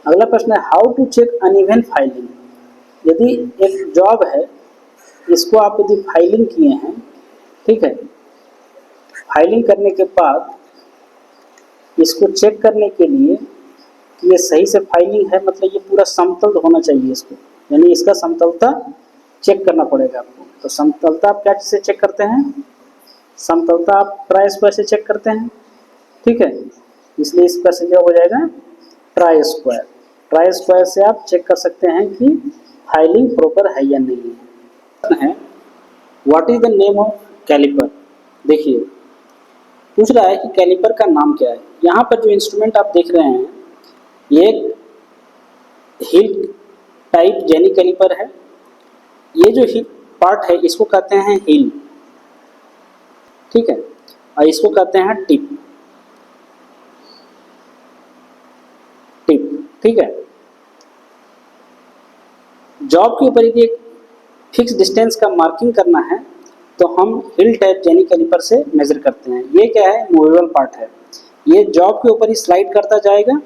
अगला प्रश्न है how to check uneven filing. यदि एक जॉब है, इसको आप यदि फाइलिंग किए हैं, ठीक है, फाइलिंग करने के बाद इसको चेक करने के लिए कि ये सही से फाइलिंग है, मतलब ये पूरा समतल होना चाहिए इसको, यानी इसका समतलता चेक करना पड़ेगा आपको। तो समतलता आप क्या से चेक करते हैं? समतलता आप ट्राई स्क्वायर से चेक करते हैं, ठीक है। इसलिए इसका सही जवाब हो जाएगा ट्राई स्क्वायर। ट्राई स्क्वायर से आप चेक कर सकते हैं कि फाइलिंग प्रॉपर है या नहीं है। What is the name of caliper. देखिए पूछ रहा है कि कैलिपर का नाम क्या है। यहाँ पर जो इंस्ट्रूमेंट आप देख रहे हैं ये एक हिल टाइप जेनी कैलिपर है। ये जो हिल पार्ट है इसको कहते हैं हिल, ठीक है, और इसको कहते हैं टिप, टिप, ठीक है। जॉब के ऊपर यदि एक फिक्स डिस्टेंस का मार्किंग करना है तो हम हिल टाइप जेनी कैलिपर से मेजर करते हैं। ये क्या है? मूवेबल पार्ट है। ये जॉब के ऊपर ही स्लाइड करता जाएगा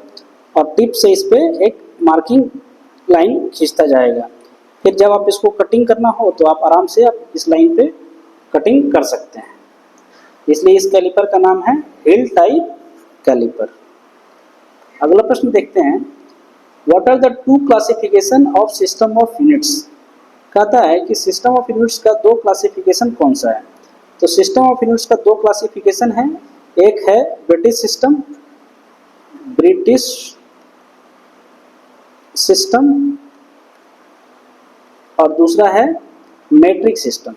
और टिप से इस पर एक मार्किंग लाइन खींचता जाएगा। फिर जब आप इसको कटिंग करना हो तो आप आराम से आप इस लाइन पे कटिंग कर सकते हैं। इसलिए इस कैलिपर का नाम है हिल टाइप कैलिपर। अगला प्रश्न देखते हैं what are the two classification of system of units. कहता है कि सिस्टम ऑफ यूनिट्स का दो क्लासिफिकेशन कौन सा है। तो सिस्टम ऑफ यूनिट्स का दो क्लासिफिकेशन है, एक है ब्रिटिश सिस्टम, ब्रिटिश सिस्टम, और दूसरा है metric system,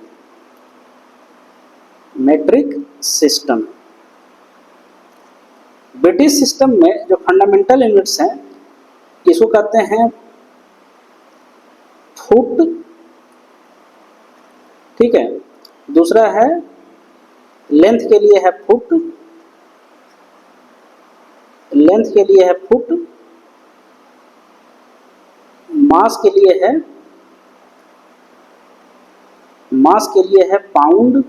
metric system. British system में जो फंडामेंटल यूनिट्स हैं इसको कहते हैं फुट, ठीक है। दूसरा है लेंथ के लिए है फुट, लेंथ के लिए है फुट, मास के लिए है, मास के लिए है पाउंड,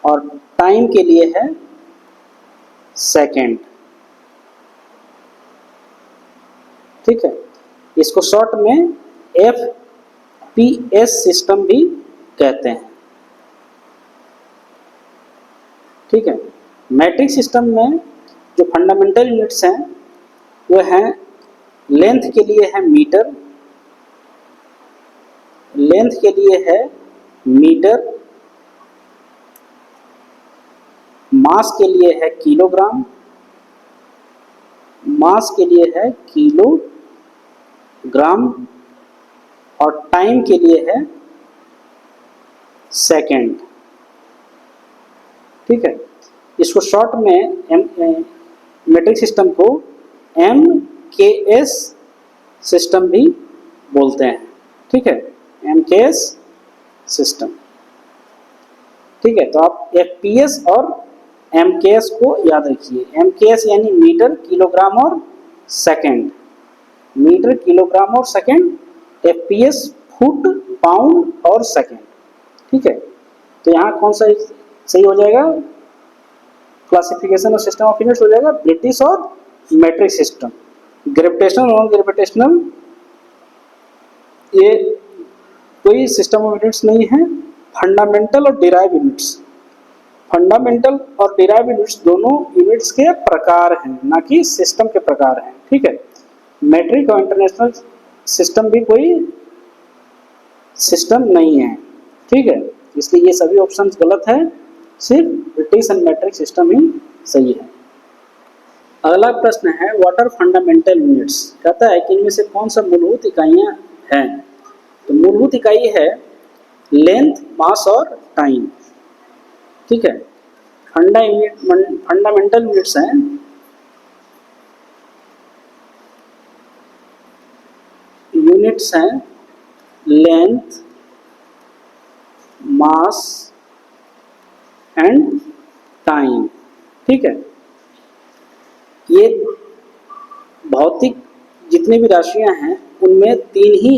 और टाइम के लिए है सेकेंड, ठीक है। इसको शॉर्ट में FPS सिस्टम भी कहते हैं, ठीक है। मैट्रिक सिस्टम में जो फंडामेंटल यूनिट्स हैं वो हैं लेंथ के लिए है मीटर, लेंथ के लिए है मीटर, मास के लिए है किलोग्राम, मास के लिए है किलोग्राम, और टाइम के लिए है सेकेंड, ठीक है। इसको शॉर्ट में मेट्रिक सिस्टम को MKS सिस्टम भी बोलते हैं, ठीक है, MKS सिस्टम, ठीक है। तो आप FPS और MKS को याद रखिए। MKS यानी मीटर, किलोग्राम और सेकेंड, मीटर, किलोग्राम और सेकेंड। FPS फुट, पाउंड और सेकेंड, ठीक है। तो यहाँ कौन सा सही हो जाएगा? Classification of system of units हो जाएगा ब्रिटिश और metric system. Gravitational, non gravitational ये कोई सिस्टम ऑफ यूनिट्स नहीं है। फंडामेंटल और डिराइव यूनिट्स, फंडामेंटल और डिराइव यूनिट्स दोनों यूनिट्स के प्रकार हैं, ना कि सिस्टम के प्रकार हैं, ठीक है। मैट्रिक और इंटरनेशनल सिस्टम भी कोई सिस्टम नहीं है, ठीक है। इसलिए ये सभी ऑप्शंस गलत है, सिर्फ ब्रिटिश एंड मैट्रिक सिस्टम ही सही है। अगला प्रश्न है व्हाट आर फंडामेंटल यूनिट्स। कहता है कि इनमें से कौन सा मूलभूत इकाइयां हैं। तो मूलभूत इकाई है लेंथ, मास और टाइम, ठीक है। फंडामेंटल यूनिट्स हैं लेंथ, मास एंड टाइम। ठीक है, ये भौतिक जितनी भी राशियां हैं उनमें 3 ही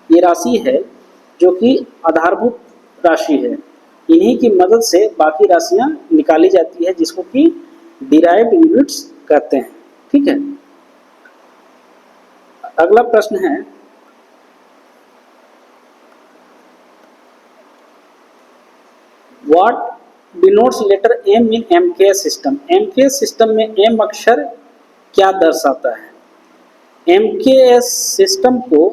ये राशि है जो कि आधारभूत राशि है। इन्हीं की मदद से बाकी राशियां निकाली जाती है जिसको कि डिराइव्ड यूनिट्स कहते हैं। ठीक है, अगला प्रश्न है what denotes letter M in MKS system. एमकेएस सिस्टम में एम अक्षर क्या दर्शाता है? एमकेएस सिस्टम को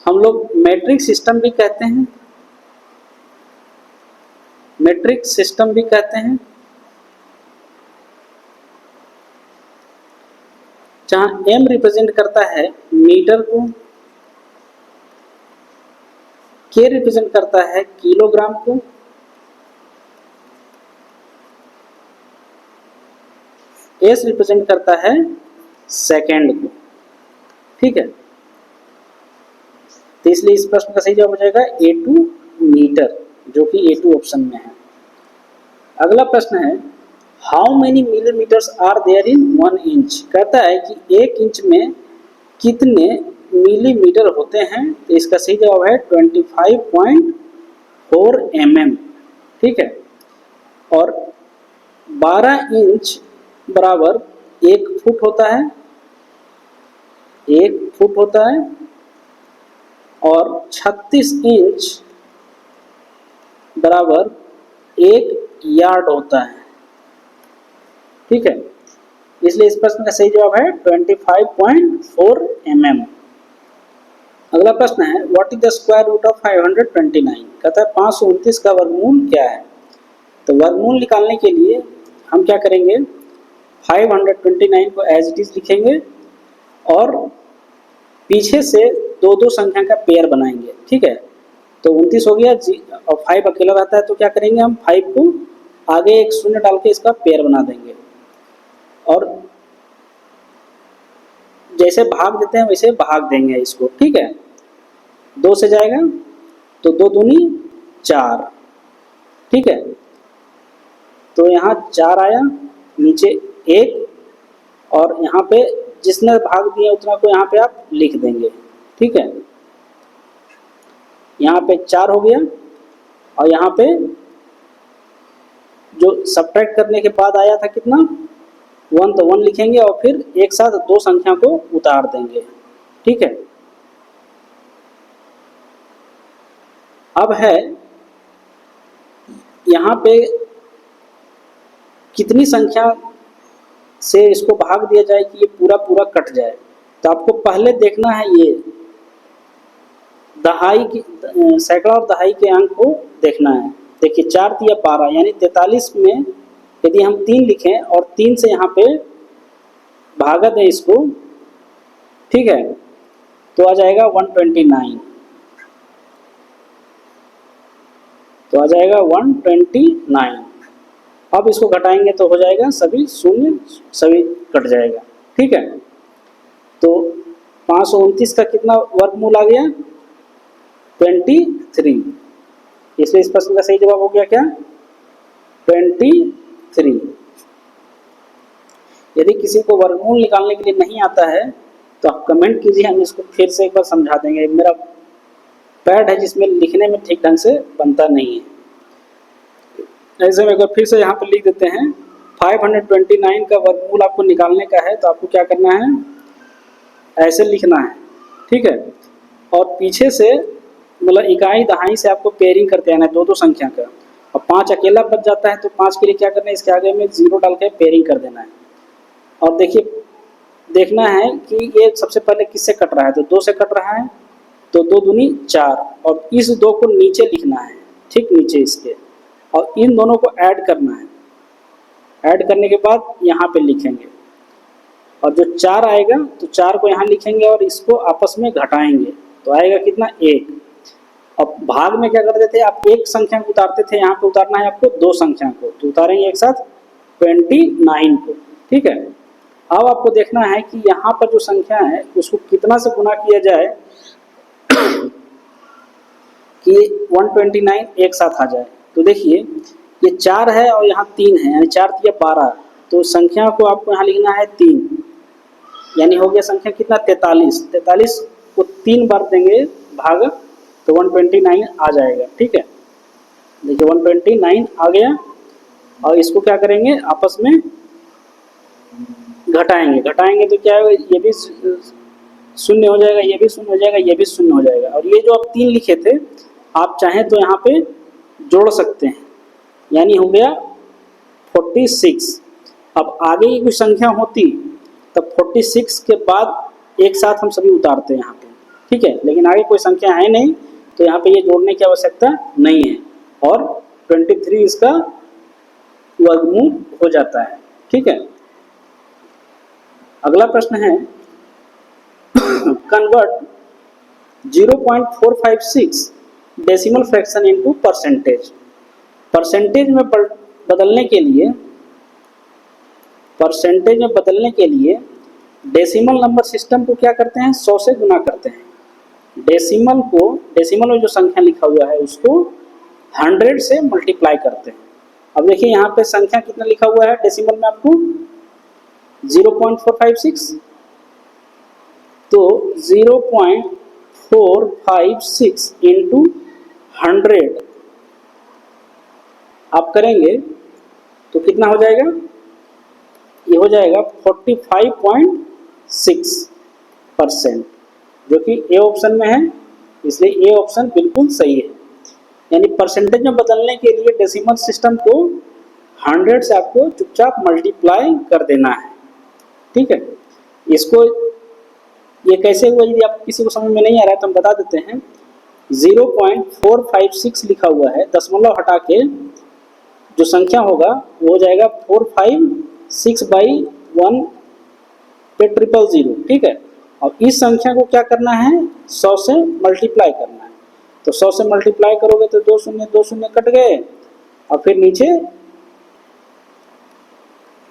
हम लोग मैट्रिक सिस्टम भी कहते हैं, मैट्रिक सिस्टम भी कहते हैं, जहां एम रिप्रेजेंट करता है मीटर को, के रिप्रेजेंट करता है किलोग्राम को, एस रिप्रेजेंट करता है सेकेंड को। ठीक है, तो इसलिए इस प्रश्न का सही जवाब हो जाएगा A2 मीटर, जो कि A2 ऑप्शन में है। अगला प्रश्न है how many millimetres are there in 1 inch. कहता है कि 1 इंच में कितने मिलीमीटर होते हैं, तो इसका सही जवाब है 25.4 mm। ठीक है, और 12 इंच बराबर 1 फुट होता है, 1 फुट होता है, और 36 इंच बराबर 1 यार्ड होता है। ठीक है, इसलिए इस प्रश्न का सही जवाब है 25.4 mm। अगला प्रश्न है what is the square root of 529। कहता है 529 का वर्गमूल क्या है? तो वर्गमूल निकालने के लिए हम क्या करेंगे, 529 को एज इट इज लिखेंगे और पीछे से 2 संख्या का पेयर बनाएंगे। ठीक है, तो 29 हो गया और 5 अकेला रहता है, तो क्या करेंगे हम 5 को आगे एक शून्य डाल के इसका पेयर बना देंगे, और जैसे भाग देते हैं वैसे भाग देंगे इसको। ठीक है, 2 से जाएगा तो 2 दूनी 4। ठीक है, तो यहाँ 4 आया, नीचे 1, और यहाँ पे जिसने भाग दिया उतना को यहाँ पे आप लिख देंगे। ठीक है, यहाँ पे 4 हो गया, और यहाँ पे जो सब्ट्रैक्ट करने के बाद आया था कितना 1, तो 1 लिखेंगे और फिर एक साथ 2 संख्या को उतार देंगे। ठीक है, अब है यहाँ पे कितनी संख्या से इसको भाग दिया जाए कि ये पूरा पूरा कट जाए। तो आपको पहले देखना है ये दहाई की सैकड़ा और दहाई के अंक को देखना है। देखिए 4 तिया 12 यानी 43 में यदि हम 3 लिखें और 3 से यहाँ पे भागा दें इसको, ठीक है, तो आ जाएगा 129, तो आ जाएगा 129। अब इसको घटाएंगे तो हो जाएगा सभी शून्य, सभी कट जाएगा। ठीक है, तो 529 का कितना वर्गमूल आ गया 23। इसलिए इस प्रश्न का सही जवाब हो गया क्या 23। यदि किसी को वर्गमूल निकालने के लिए नहीं आता है तो आप कमेंट कीजिए, हम इसको फिर से एक बार समझा देंगे। मेरा पैड है जिसमें लिखने में ठीक ढंग से बनता नहीं है। ऐसे में एक बार फिर से यहाँ पर लिख देते हैं 529 का वर्गमूल आपको निकालने का है, तो आपको क्या करना है, ऐसे लिखना है। ठीक है, और पीछे से मतलब इकाई दहाई से आपको पेयरिंग करते आना है 2 संख्या का, और 5 अकेला बच जाता है तो 5 के लिए क्या करना है, इसके आगे में 0 डाल के पेयरिंग कर देना है। और देखिए देखना है कि ये सबसे पहले किससे कट रहा है, तो 2 से कट रहा है, तो 2 दूनी 4, और इस 2 को नीचे लिखना है, ठीक नीचे इसके, और इन दोनों को ऐड करना है। ऐड करने के बाद यहाँ पे लिखेंगे, और जो 4 आएगा तो 4 को यहाँ लिखेंगे और इसको आपस में घटाएंगे, तो आएगा कितना 1। अब भाग में क्या करते थे, आप एक संख्या को उतारते थे, यहाँ पे उतारना है आपको 2 संख्या को, तो उतारेंगे एक साथ 29 को। ठीक है, अब आपको देखना है कि यहाँ पर जो संख्या है उसको कितना से गुना किया जाए कि 129 एक साथ आ जाए। तो देखिए ये 4 है और यहाँ 3 है, यानी 4 3 12, तो संख्या को आपको यहाँ लिखना है 3, यानी हो गया संख्या कितना 43। 43 को 3 बार देंगे भाग तो 129 आ जाएगा। ठीक है, देखिए 129 आ गया, और इसको क्या करेंगे आपस में घटाएंगे, घटाएंगे तो क्या है, ये भी शून्य हो जाएगा, ये भी शून्य हो जाएगा, ये भी शून्य हो जाएगा। और ये जो आप 3 लिखे थे, आप चाहें तो यहाँ पे जोड़ सकते हैं, यानी हो गया 46। अब आगे की कोई संख्या होती तब 46 के बाद एक साथ हम सभी उतारते हैं यहाँ पे। ठीक है, लेकिन आगे कोई संख्या है नहीं, तो यहाँ पे ये जोड़ने की आवश्यकता नहीं है, और 23 इसका वर्गमूल हो जाता है। ठीक है, अगला प्रश्न है convert 0.456 decimal fraction into percentage. Percentage में बदलने के लिए, परसेंटेज में बदलने के लिए डेसिमल नंबर सिस्टम को क्या करते हैं, 100 से गुना करते हैं। डेसिमल को, डेसिमल में जो संख्या लिखा हुआ है उसको 100 से मल्टीप्लाई करते हैं। अब देखिए यहाँ पे संख्या कितना लिखा हुआ है डेसिमल में आपको 0.456, तो 0.456 इंटू 100 आप करेंगे तो कितना हो जाएगा, ये हो जाएगा 45.6%, जो कि ए ऑप्शन में है, इसलिए ए ऑप्शन बिल्कुल सही है। यानी परसेंटेज में बदलने के लिए डेसिमल सिस्टम को 100 से आपको चुपचाप मल्टीप्लाई कर देना है। ठीक है, इसको ये कैसे हुआ, यदि आप किसी को समझ में नहीं आ रहा है तो हम बता देते हैं। 0.456 लिखा हुआ है, दशमलव हटा के जो संख्या होगा वो हो जाएगा 456/1 पे 000। ठीक है, अब इस संख्या को क्या करना है, 100 से मल्टीप्लाई करना है। तो 100 से मल्टीप्लाई करोगे तो 2 शून्य कट गए, और फिर नीचे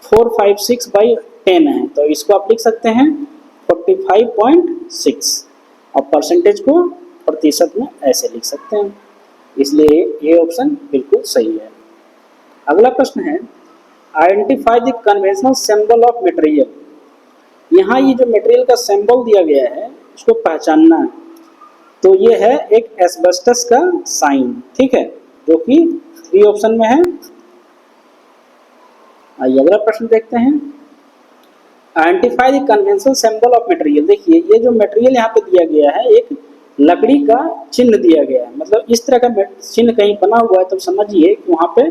456/10 है, तो इसको आप लिख सकते हैं 45.6, और परसेंटेज को प्रतिशत में ऐसे लिख सकते हैं, इसलिए ये ऑप्शन बिल्कुल सही है। अगला प्रश्न है identify the conventional symbol of material. यहाँ ये जो मटेरियल का सिंबल दिया गया है उसको पहचानना है, तो ये है एक एस्बेस्टस का साइन। ठीक है, जो कि 3 ऑप्शन में है। आइए अगला प्रश्न देखते हैं, identify the conventional symbol of material. देखिए ये जो मटेरियल यहाँ पे दिया गया है, एक लकड़ी का चिन्ह दिया गया है, मतलब इस तरह का चिन्ह कहीं बना हुआ है तो समझिए कि वहाँ पे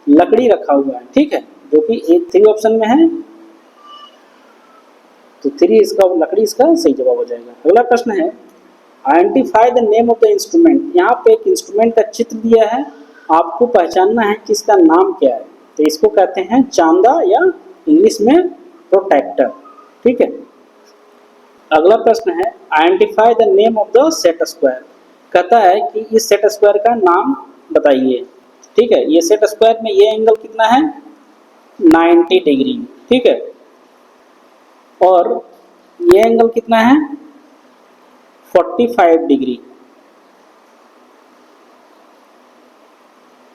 लकड़ी रखा हुआ है। ठीक है, जो कि 3 ऑप्शन में है, तो 3 इसका, लकड़ी इसका सही जवाब हो जाएगा। अगला प्रश्न है identify the name of the instrument. यहाँ पे एक इंस्ट्रूमेंट का चित्र दिया है, आपको पहचानना है कि इसका नाम क्या है, तो इसको कहते हैं चांदा या इंग्लिश में प्रोटेक्टर। ठीक है, अगला प्रश्न है identify the name of the set square. कहता है कि इस सेट स्क्वायर का नाम बताइए। ठीक है, ये सेट स्क्वायर में ये एंगल कितना है, 90 डिग्री। ठीक है, और ये एंगल कितना है, 45 डिग्री,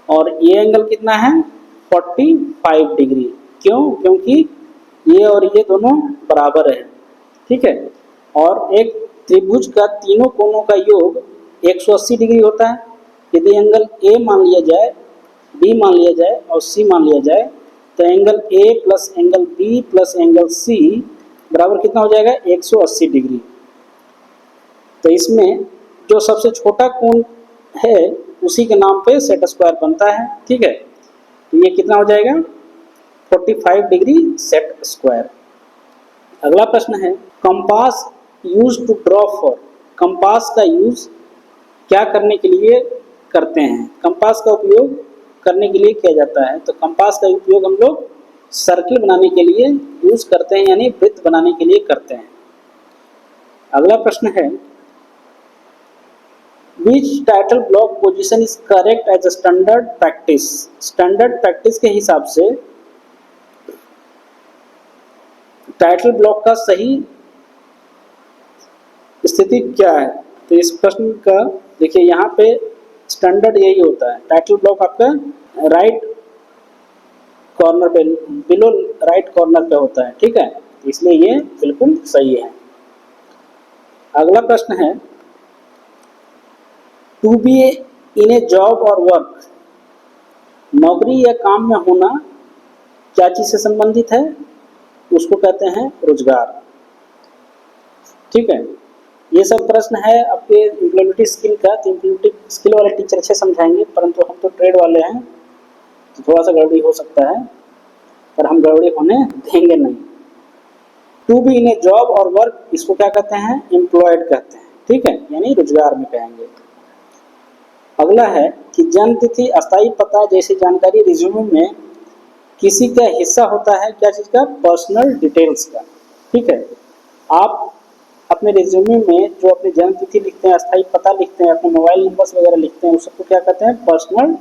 और ये एंगल कितना है, 45 डिग्री। क्यों, क्योंकि ये और ये दोनों बराबर है। ठीक है, और एक त्रिभुज का तीनों कोणों का योग 180 डिग्री होता है। यदि एंगल ए मान लिया जाए, बी मान लिया जाए और सी मान लिया जाए, तो angle A plus angle B plus angle C बराबर कितना हो जाएगा, 180 डिग्री। तो इसमें जो सबसे छोटा कोण है उसी के नाम पे सेट स्क्वायर बनता है। ठीक है, तो ये कितना हो जाएगा, 45 डिग्री सेट स्क्वायर। अगला प्रश्न है compass use to draw for. Compass का यूज क्या करने के लिए करते हैं, कंपास का उपयोग करने के लिए किया जाता है। तो कंपास का उपयोग हम लोग सर्किल बनाने के लिए यूज करते हैं, यानी वृत्त बनाने के लिए करते हैं। अगला प्रश्न है Which title block position is correct as a standard practice. Standard practice के हिसाब से टाइटल ब्लॉक का सही स्थिति क्या है। तो इस प्रश्न का देखिए यहाँ पे स्टैंडर्ड यही होता है, टाइटल ब्लॉक आपका राइट कॉर्नर पे, बिलो राइट कॉर्नर पे होता है, ठीक है, इसलिए ये बिल्कुल सही है। अगला प्रश्न है, to be in a job or work, नौकरी या काम में होना क्या चीज से संबंधित है? उसको कहते हैं रोजगार, ठीक है। ये सब प्रश्न है आपके इम्प्लॉयबिलिटी स्किल का, तो इम्प्लॉयबिलिटी स्किल वाले टीचर अच्छे समझाएंगे, परंतु हम तो ट्रेड वाले हैं तो थोड़ा सा गड़बड़ी हो सकता है, पर हम गड़बड़ी होने देंगे नहीं। To be in a job or work, इसको क्या कहते हैं? एम्प्लॉयड कहते हैं, ठीक है, यानी रोजगार में कहेंगे। अगला है कि जन्म तिथि, अस्थायी पता जैसी जानकारी रिज्यूमे में किसी का हिस्सा होता है, क्या चीज का? पर्सनल डिटेल्स का, ठीक है। आप अपने रिज्यूमे में जो अपनी जन्म तिथि लिखते हैं, अस्थायी पता लिखते हैं, अपने मोबाइल नंबर्स वगैरह लिखते हैं, उस सबको क्या कहते हैं? पर्सनल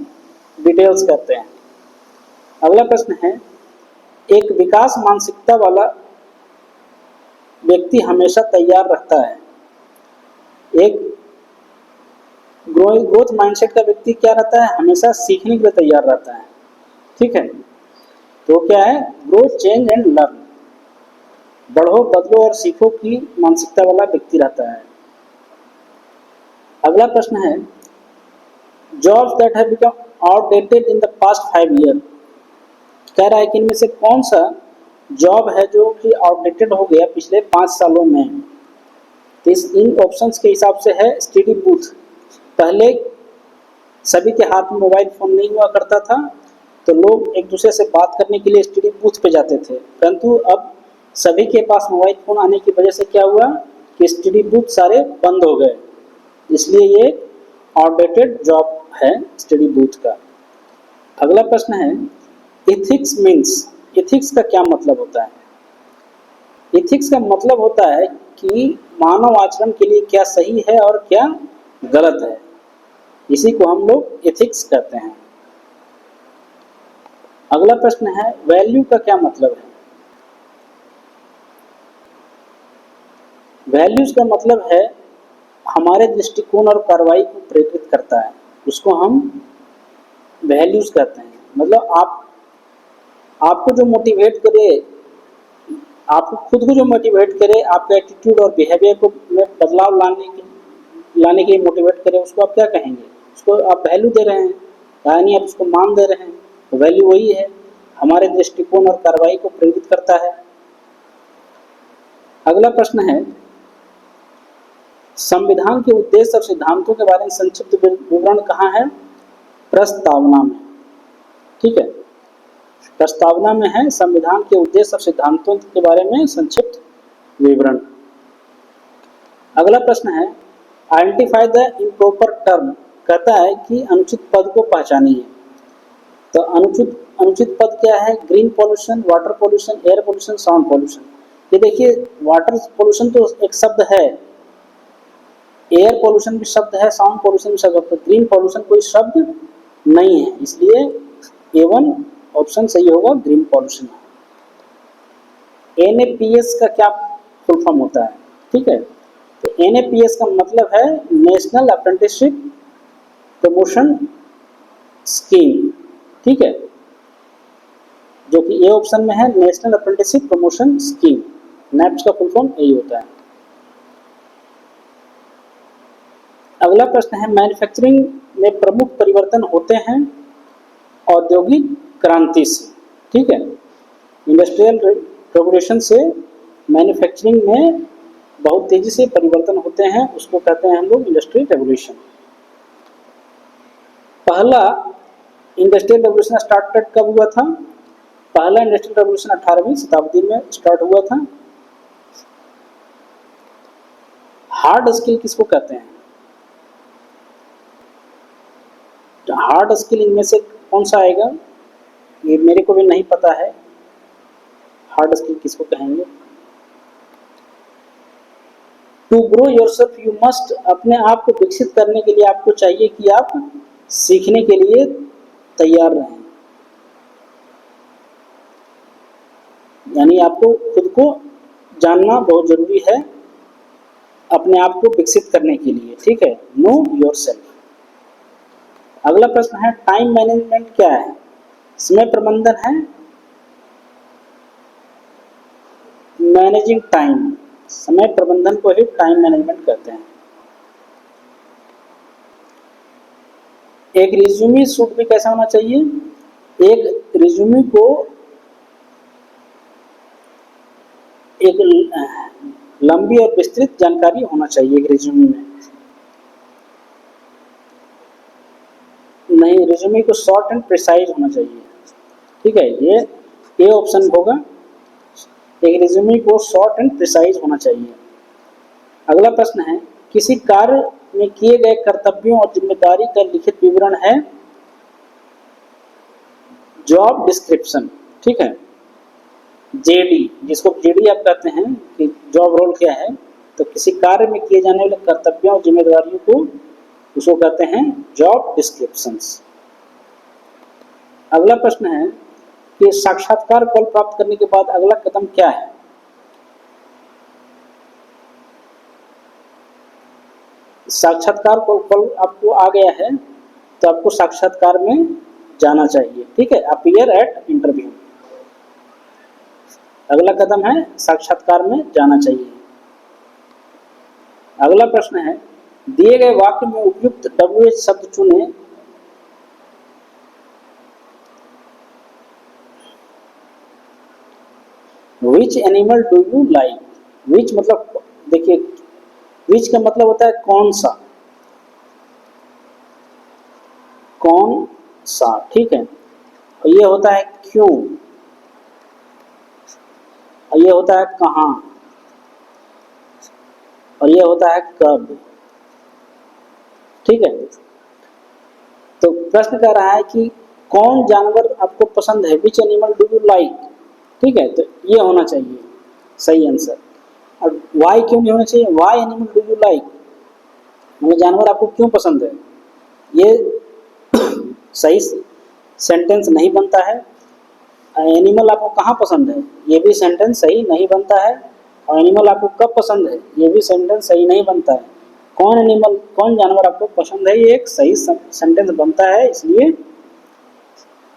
डिटेल्स कहते हैं। अगला प्रश्न है, एक विकास मानसिकता वाला व्यक्ति हमेशा तैयार रहता है। एक ग्रोथ माइंडसेट का व्यक्ति क्या रहता है? हमेशा सीखने के लिए तैयार रहता है, ठीक है। तो क्या है? ग्रोथ, चेंज एंड लर्न, बढ़ो, बदलो और सीखो की मानसिकता वाला व्यक्ति रहता है। अगला प्रश्न है, jobs that have become outdated in the past 5 year, कह रहा है कि इनमें से कौन सा जॉब है जो कि आउटडेटेड हो गया पिछले 5 सालों में। तो इन ऑप्शंस के हिसाब से है स्टडी बूथ। पहले सभी के हाथ में मोबाइल फोन नहीं हुआ करता था, तो लोग एक दूसरे से बात करने के लिए स्टडी बूथ पे जाते थे, परंतु अब सभी के पास मोबाइल फोन आने की वजह से क्या हुआ कि स्टडी बूथ सारे बंद हो गए, इसलिए ये आउटडेटेड जॉब है स्टडी बूथ का। अगला प्रश्न है, इथिक्स मीन्स, इथिक्स का क्या मतलब होता है? इथिक्स का मतलब होता है कि मानव आचरण के लिए क्या सही है और क्या गलत है, इसी को हम लोग एथिक्स कहते हैं। अगला प्रश्न है, वैल्यू का क्या मतलब है? वैल्यूज का मतलब है हमारे दृष्टिकोण और कार्रवाई को प्रेरित करता है, उसको हम वैल्यूज कहते हैं। मतलब आपको जो मोटिवेट करे, आपको खुद को जो मोटिवेट करे, आपके एटीट्यूड और बिहेवियर को में बदलाव लाने के लिए मोटिवेट करे, उसको आप क्या कहेंगे? उसको आप वैल्यू दे रहे हैं, यानी आप उसको मान दे रहे हैं। तो वैल्यू वही है, हमारे दृष्टिकोण और कार्रवाई को प्रेरित करता है। अगला प्रश्न है, संविधान के उद्देश्य और सिद्धांतों के बारे में संक्षिप्त विवरण कहाँ है? प्रस्तावना में, ठीक है, प्रस्तावना में है संविधान के उद्देश्य और सिद्धांतों के बारे में संक्षिप्त विवरण। अगला प्रश्न है, आइडेंटिफाई द इम्प्रॉपर टर्म, कहता है कि अनुचित पद को पहचानिए। तो अनुचित पद क्या है? Green pollution, water pollution, air pollution, sound pollution. ये देखिए, वाटर पॉल्यूशन तो एक शब्द है, एयर पॉल्यूशन भी शब्द है, साउंड पॉल्यूशन भी शब्द है, ग्रीन पॉल्यूशन कोई शब्द नहीं है, इसलिए A1 ऑप्शन सही होगा, ग्रीन पॉल्यूशन। NAPS का क्या फुल फॉर्म होता है? ठीक है, तो NAPS का मतलब है नेशनल अप्रेंटिसशिप प्रमोशन स्कीम, ठीक है, जो कि ए ऑप्शन में है, national apprenticeship promotion scheme. NAPS का फुल फॉर्म यही होता है। अगला प्रश्न है, मैन्युफैक्चरिंग में प्रमुख परिवर्तन होते हैं औद्योगिक क्रांति से, ठीक है, इंडस्ट्रियल रेवोल्यूशन से मैन्युफैक्चरिंग में बहुत तेजी से परिवर्तन होते हैं, उसको कहते हैं हम लोग इंडस्ट्रियल रेवोल्यूशन। पहला इंडस्ट्रियल रेवोल्यूशन स्टार्ट कब हुआ था? पहला इंडस्ट्रियल रेवोल्यूशन 18वीं शताब्दी में स्टार्ट हुआ था। हार्ड स्किल किसको कहते हैं? हार्ड स्किल इनमें से कौन सा आएगा? ये मेरे को भी नहीं पता है, हार्ड स्किल किसको कहेंगे? To grow yourself you must, अपने आप को विकसित करने के लिए आपको चाहिए कि आप सीखने के लिए तैयार रहें, यानी आपको खुद को जानना बहुत जरूरी है अपने आप को विकसित करने के लिए, ठीक है, नो योरसेल्फ। अगला प्रश्न है, टाइम मैनेजमेंट क्या है? समय प्रबंधन है मैनेजिंग टाइम, समय प्रबंधन को ही टाइम मैनेजमेंट कहते हैं। एक रिज्यूमे शूट भी कैसा होना चाहिए? एक रिज्यूमे को एक लंबी और विस्तृत जानकारी होना चाहिए एक रिज्यूमे में। नहीं, रिज्यूमे को शॉर्ट एंड प्रिसाइज होना चाहिए। ठीक है, ये ऑप्शन होगा। एक रिज्यूमे को शॉर्ट एंड प्रिसाइज होना चाहिए। अगला प्रश्न है, किसी कार्य में किए गए कर्तव्यों और जिम्मेदारी का लिखित विवरण है जॉब डिस्क्रिप्शन। ठीक है, जेडी, जिसको जेडी आप कहते हैं कि जॉब रोल क्या है, तो किसी कार्य में किए जाने वाले कर्तव्यों और जिम्मेदारियों को उसको कहते हैं जॉब डिस्क्रिप्शंस। अगला प्रश्न है कि साक्षात्कार कॉल प्राप्त करने के बाद अगला कदम क्या है? साक्षात्कार कॉल आपको आ गया है तो आपको साक्षात्कार में जाना चाहिए। ठीक है, अपीयर एट इंटरव्यू। अगला कदम है साक्षात्कार में जाना चाहिए। अगला प्रश्न है, दिए गए वाक्य में उपयुक्त WH शब्द चुनें। Which animal do you like? Which मतलब, देखिए विच का मतलब होता है कौन सा, कौन सा। ठीक है, और ये होता है क्यों, और ये होता है कहाँ, और ये होता है कब। ठीक है, तो प्रश्न कर रहा है कि कौन जानवर आपको पसंद है, विच एनिमल डू यू लाइक। ठीक है, तो ये होना चाहिए सही आंसर। और वाई क्यों नहीं होना चाहिए? Why animal do you like, मतलब जानवर आपको क्यों पसंद है, ये सही सेंटेंस नहीं बनता है। एनिमल आपको कहाँ पसंद है, ये भी सेंटेंस सही नहीं बनता है। और एनिमल आपको कब पसंद है, ये भी सेंटेंस सही नहीं बनता है। कौन एनिमल, कौन जानवर आपको पसंद है, ये एक सही सेंटेंस बनता है, इसलिए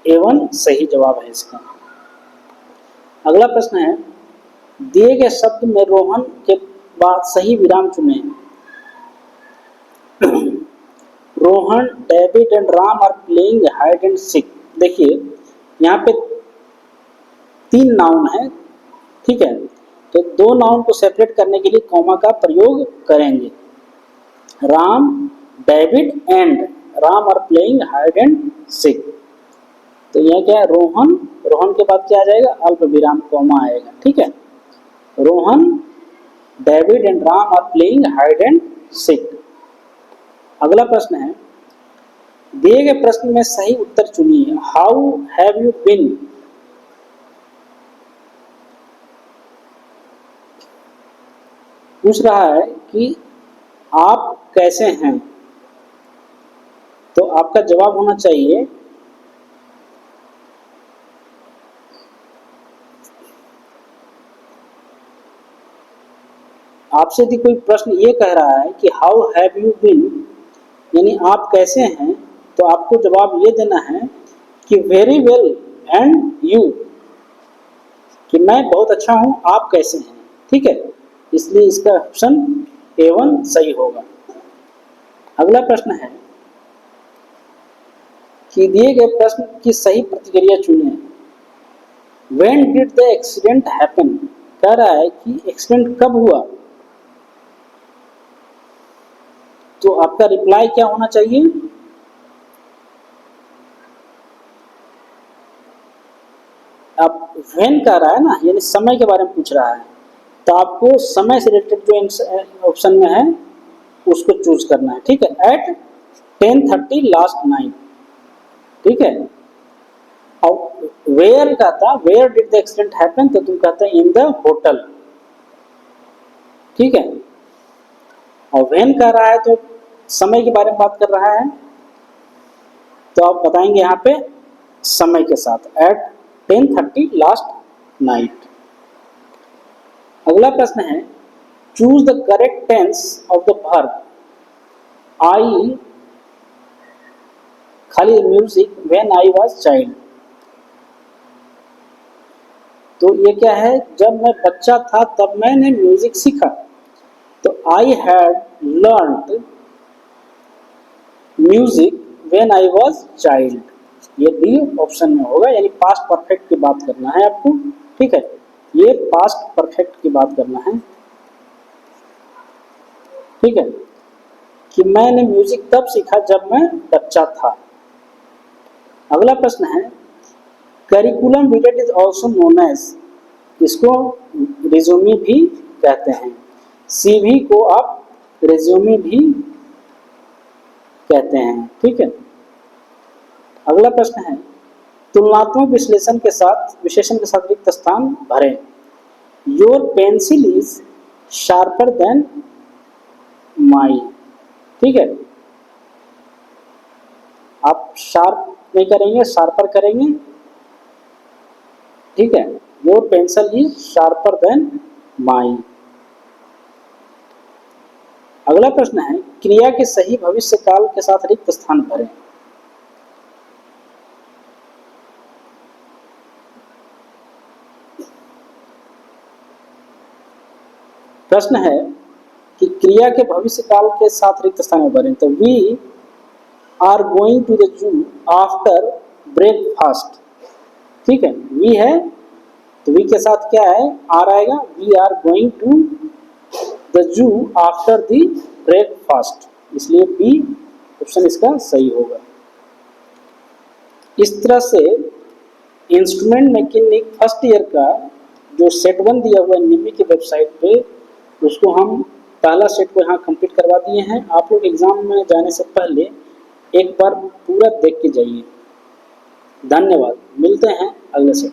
A1 सही जवाब है इसका। अगला प्रश्न है, दिए गए शब्द में रोहन के बाद सही विराम चुनें। Rohan, David and Ram are playing hide and seek. देखिए यहाँ पे 3 नाउन है। ठीक है, तो 2 नाउन को सेपरेट करने के लिए कॉमा का प्रयोग करेंगे। Ram, David and Ram are playing hide and seek. तो यह क्या है, रोहन, रोहन के बाद क्या आ जाएगा, अल्प विराम कॉमा आएगा। ठीक है, Rohan, David and Ram are playing hide and seek. अगला प्रश्न है, दिए गए प्रश्न में सही उत्तर चुनिए। How have you been? पूछ रहा है कि आप कैसे हैं, तो आपका जवाब होना चाहिए आपसे यदि कोई प्रश्न ये कह रहा है कि हाउ हैव यू बीन, यानी आप कैसे हैं, तो आपको जवाब ये देना है कि वेरी वेल एंड यू, कि मैं बहुत अच्छा हूं, आप कैसे हैं। ठीक है, इसलिए इसका ऑप्शन A1 सही होगा। अगला प्रश्न है कि दिए गए प्रश्न की सही प्रतिक्रिया चुनें। When did the accident happen? कह रहा है कि एक्सीडेंट कब हुआ, तो आपका रिप्लाई क्या होना चाहिए? आप when कह रहा है ना, यानी समय के बारे में पूछ रहा है, तो आपको समय से रिलेटेड जो ऑप्शन में है उसको चूज करना है। ठीक है, एट 10:30 लास्ट नाइट। ठीक है, और वेयर का था, where did the accident happen, तो तुम कहते हैं इन द होटल। ठीक है, और व्हेन कह रहा है तो समय के बारे में बात कर रहा है, तो आप बताएंगे यहाँ पे समय के साथ एट 10:30 लास्ट नाइट। अगला प्रश्न है, choose the correct tense of the verb I खाली music when I was child. तो तो ये क्या है, जब मैं बच्चा था तब मैंने म्यूजिक सीखा, तो I had learned music when I was child. ये डी ऑप्शन में होगा, यानी पास्ट परफेक्ट की बात करना है आपको, ठीक है, ये पास्ट परफेक्ट की बात करना है, ठीक है, कि मैंने म्यूजिक तब सीखा जब मैं बच्चा था। अगला प्रश्न है, curriculum vitae is also known as, इसको रिज्यूमे भी कहते हैं, सीवी को आप रिज्यूमे भी कहते हैं, ठीक है। अगला प्रश्न है, तुलनात्मक विश्लेषण के साथ रिक्त स्थान भरें। Your pencil is sharper than my, ठीक है, आप शार्प नहीं करेंगे, शार्पर करेंगे, ठीक है। Your pencil is sharper than my. अगला प्रश्न है, क्रिया के सही भविष्य काल के साथ रिक्त स्थान भरें। प्रश्न है कि क्रिया के भविष्य काल के साथ रिक्त स्थान भरें, तो we are going to the zoo after breakfast, ठीक है, वी है तो वी के साथ क्या है, आर आएगा, we are going to the zoo after the breakfast, इसलिए बी ऑप्शन इसका सही होगा। इस तरह से इंस्ट्रूमेंट मैकेनिक फर्स्ट ईयर का जो सेट 1 दिया हुआ है निमी की वेबसाइट पे, उसको हम पहला सेट को यहाँ कंप्लीट करवा दिए हैं। आप लोग एग्जाम में जाने से पहले एक बार पूरा देख के जाइए। धन्यवाद, मिलते हैं अगले सेट।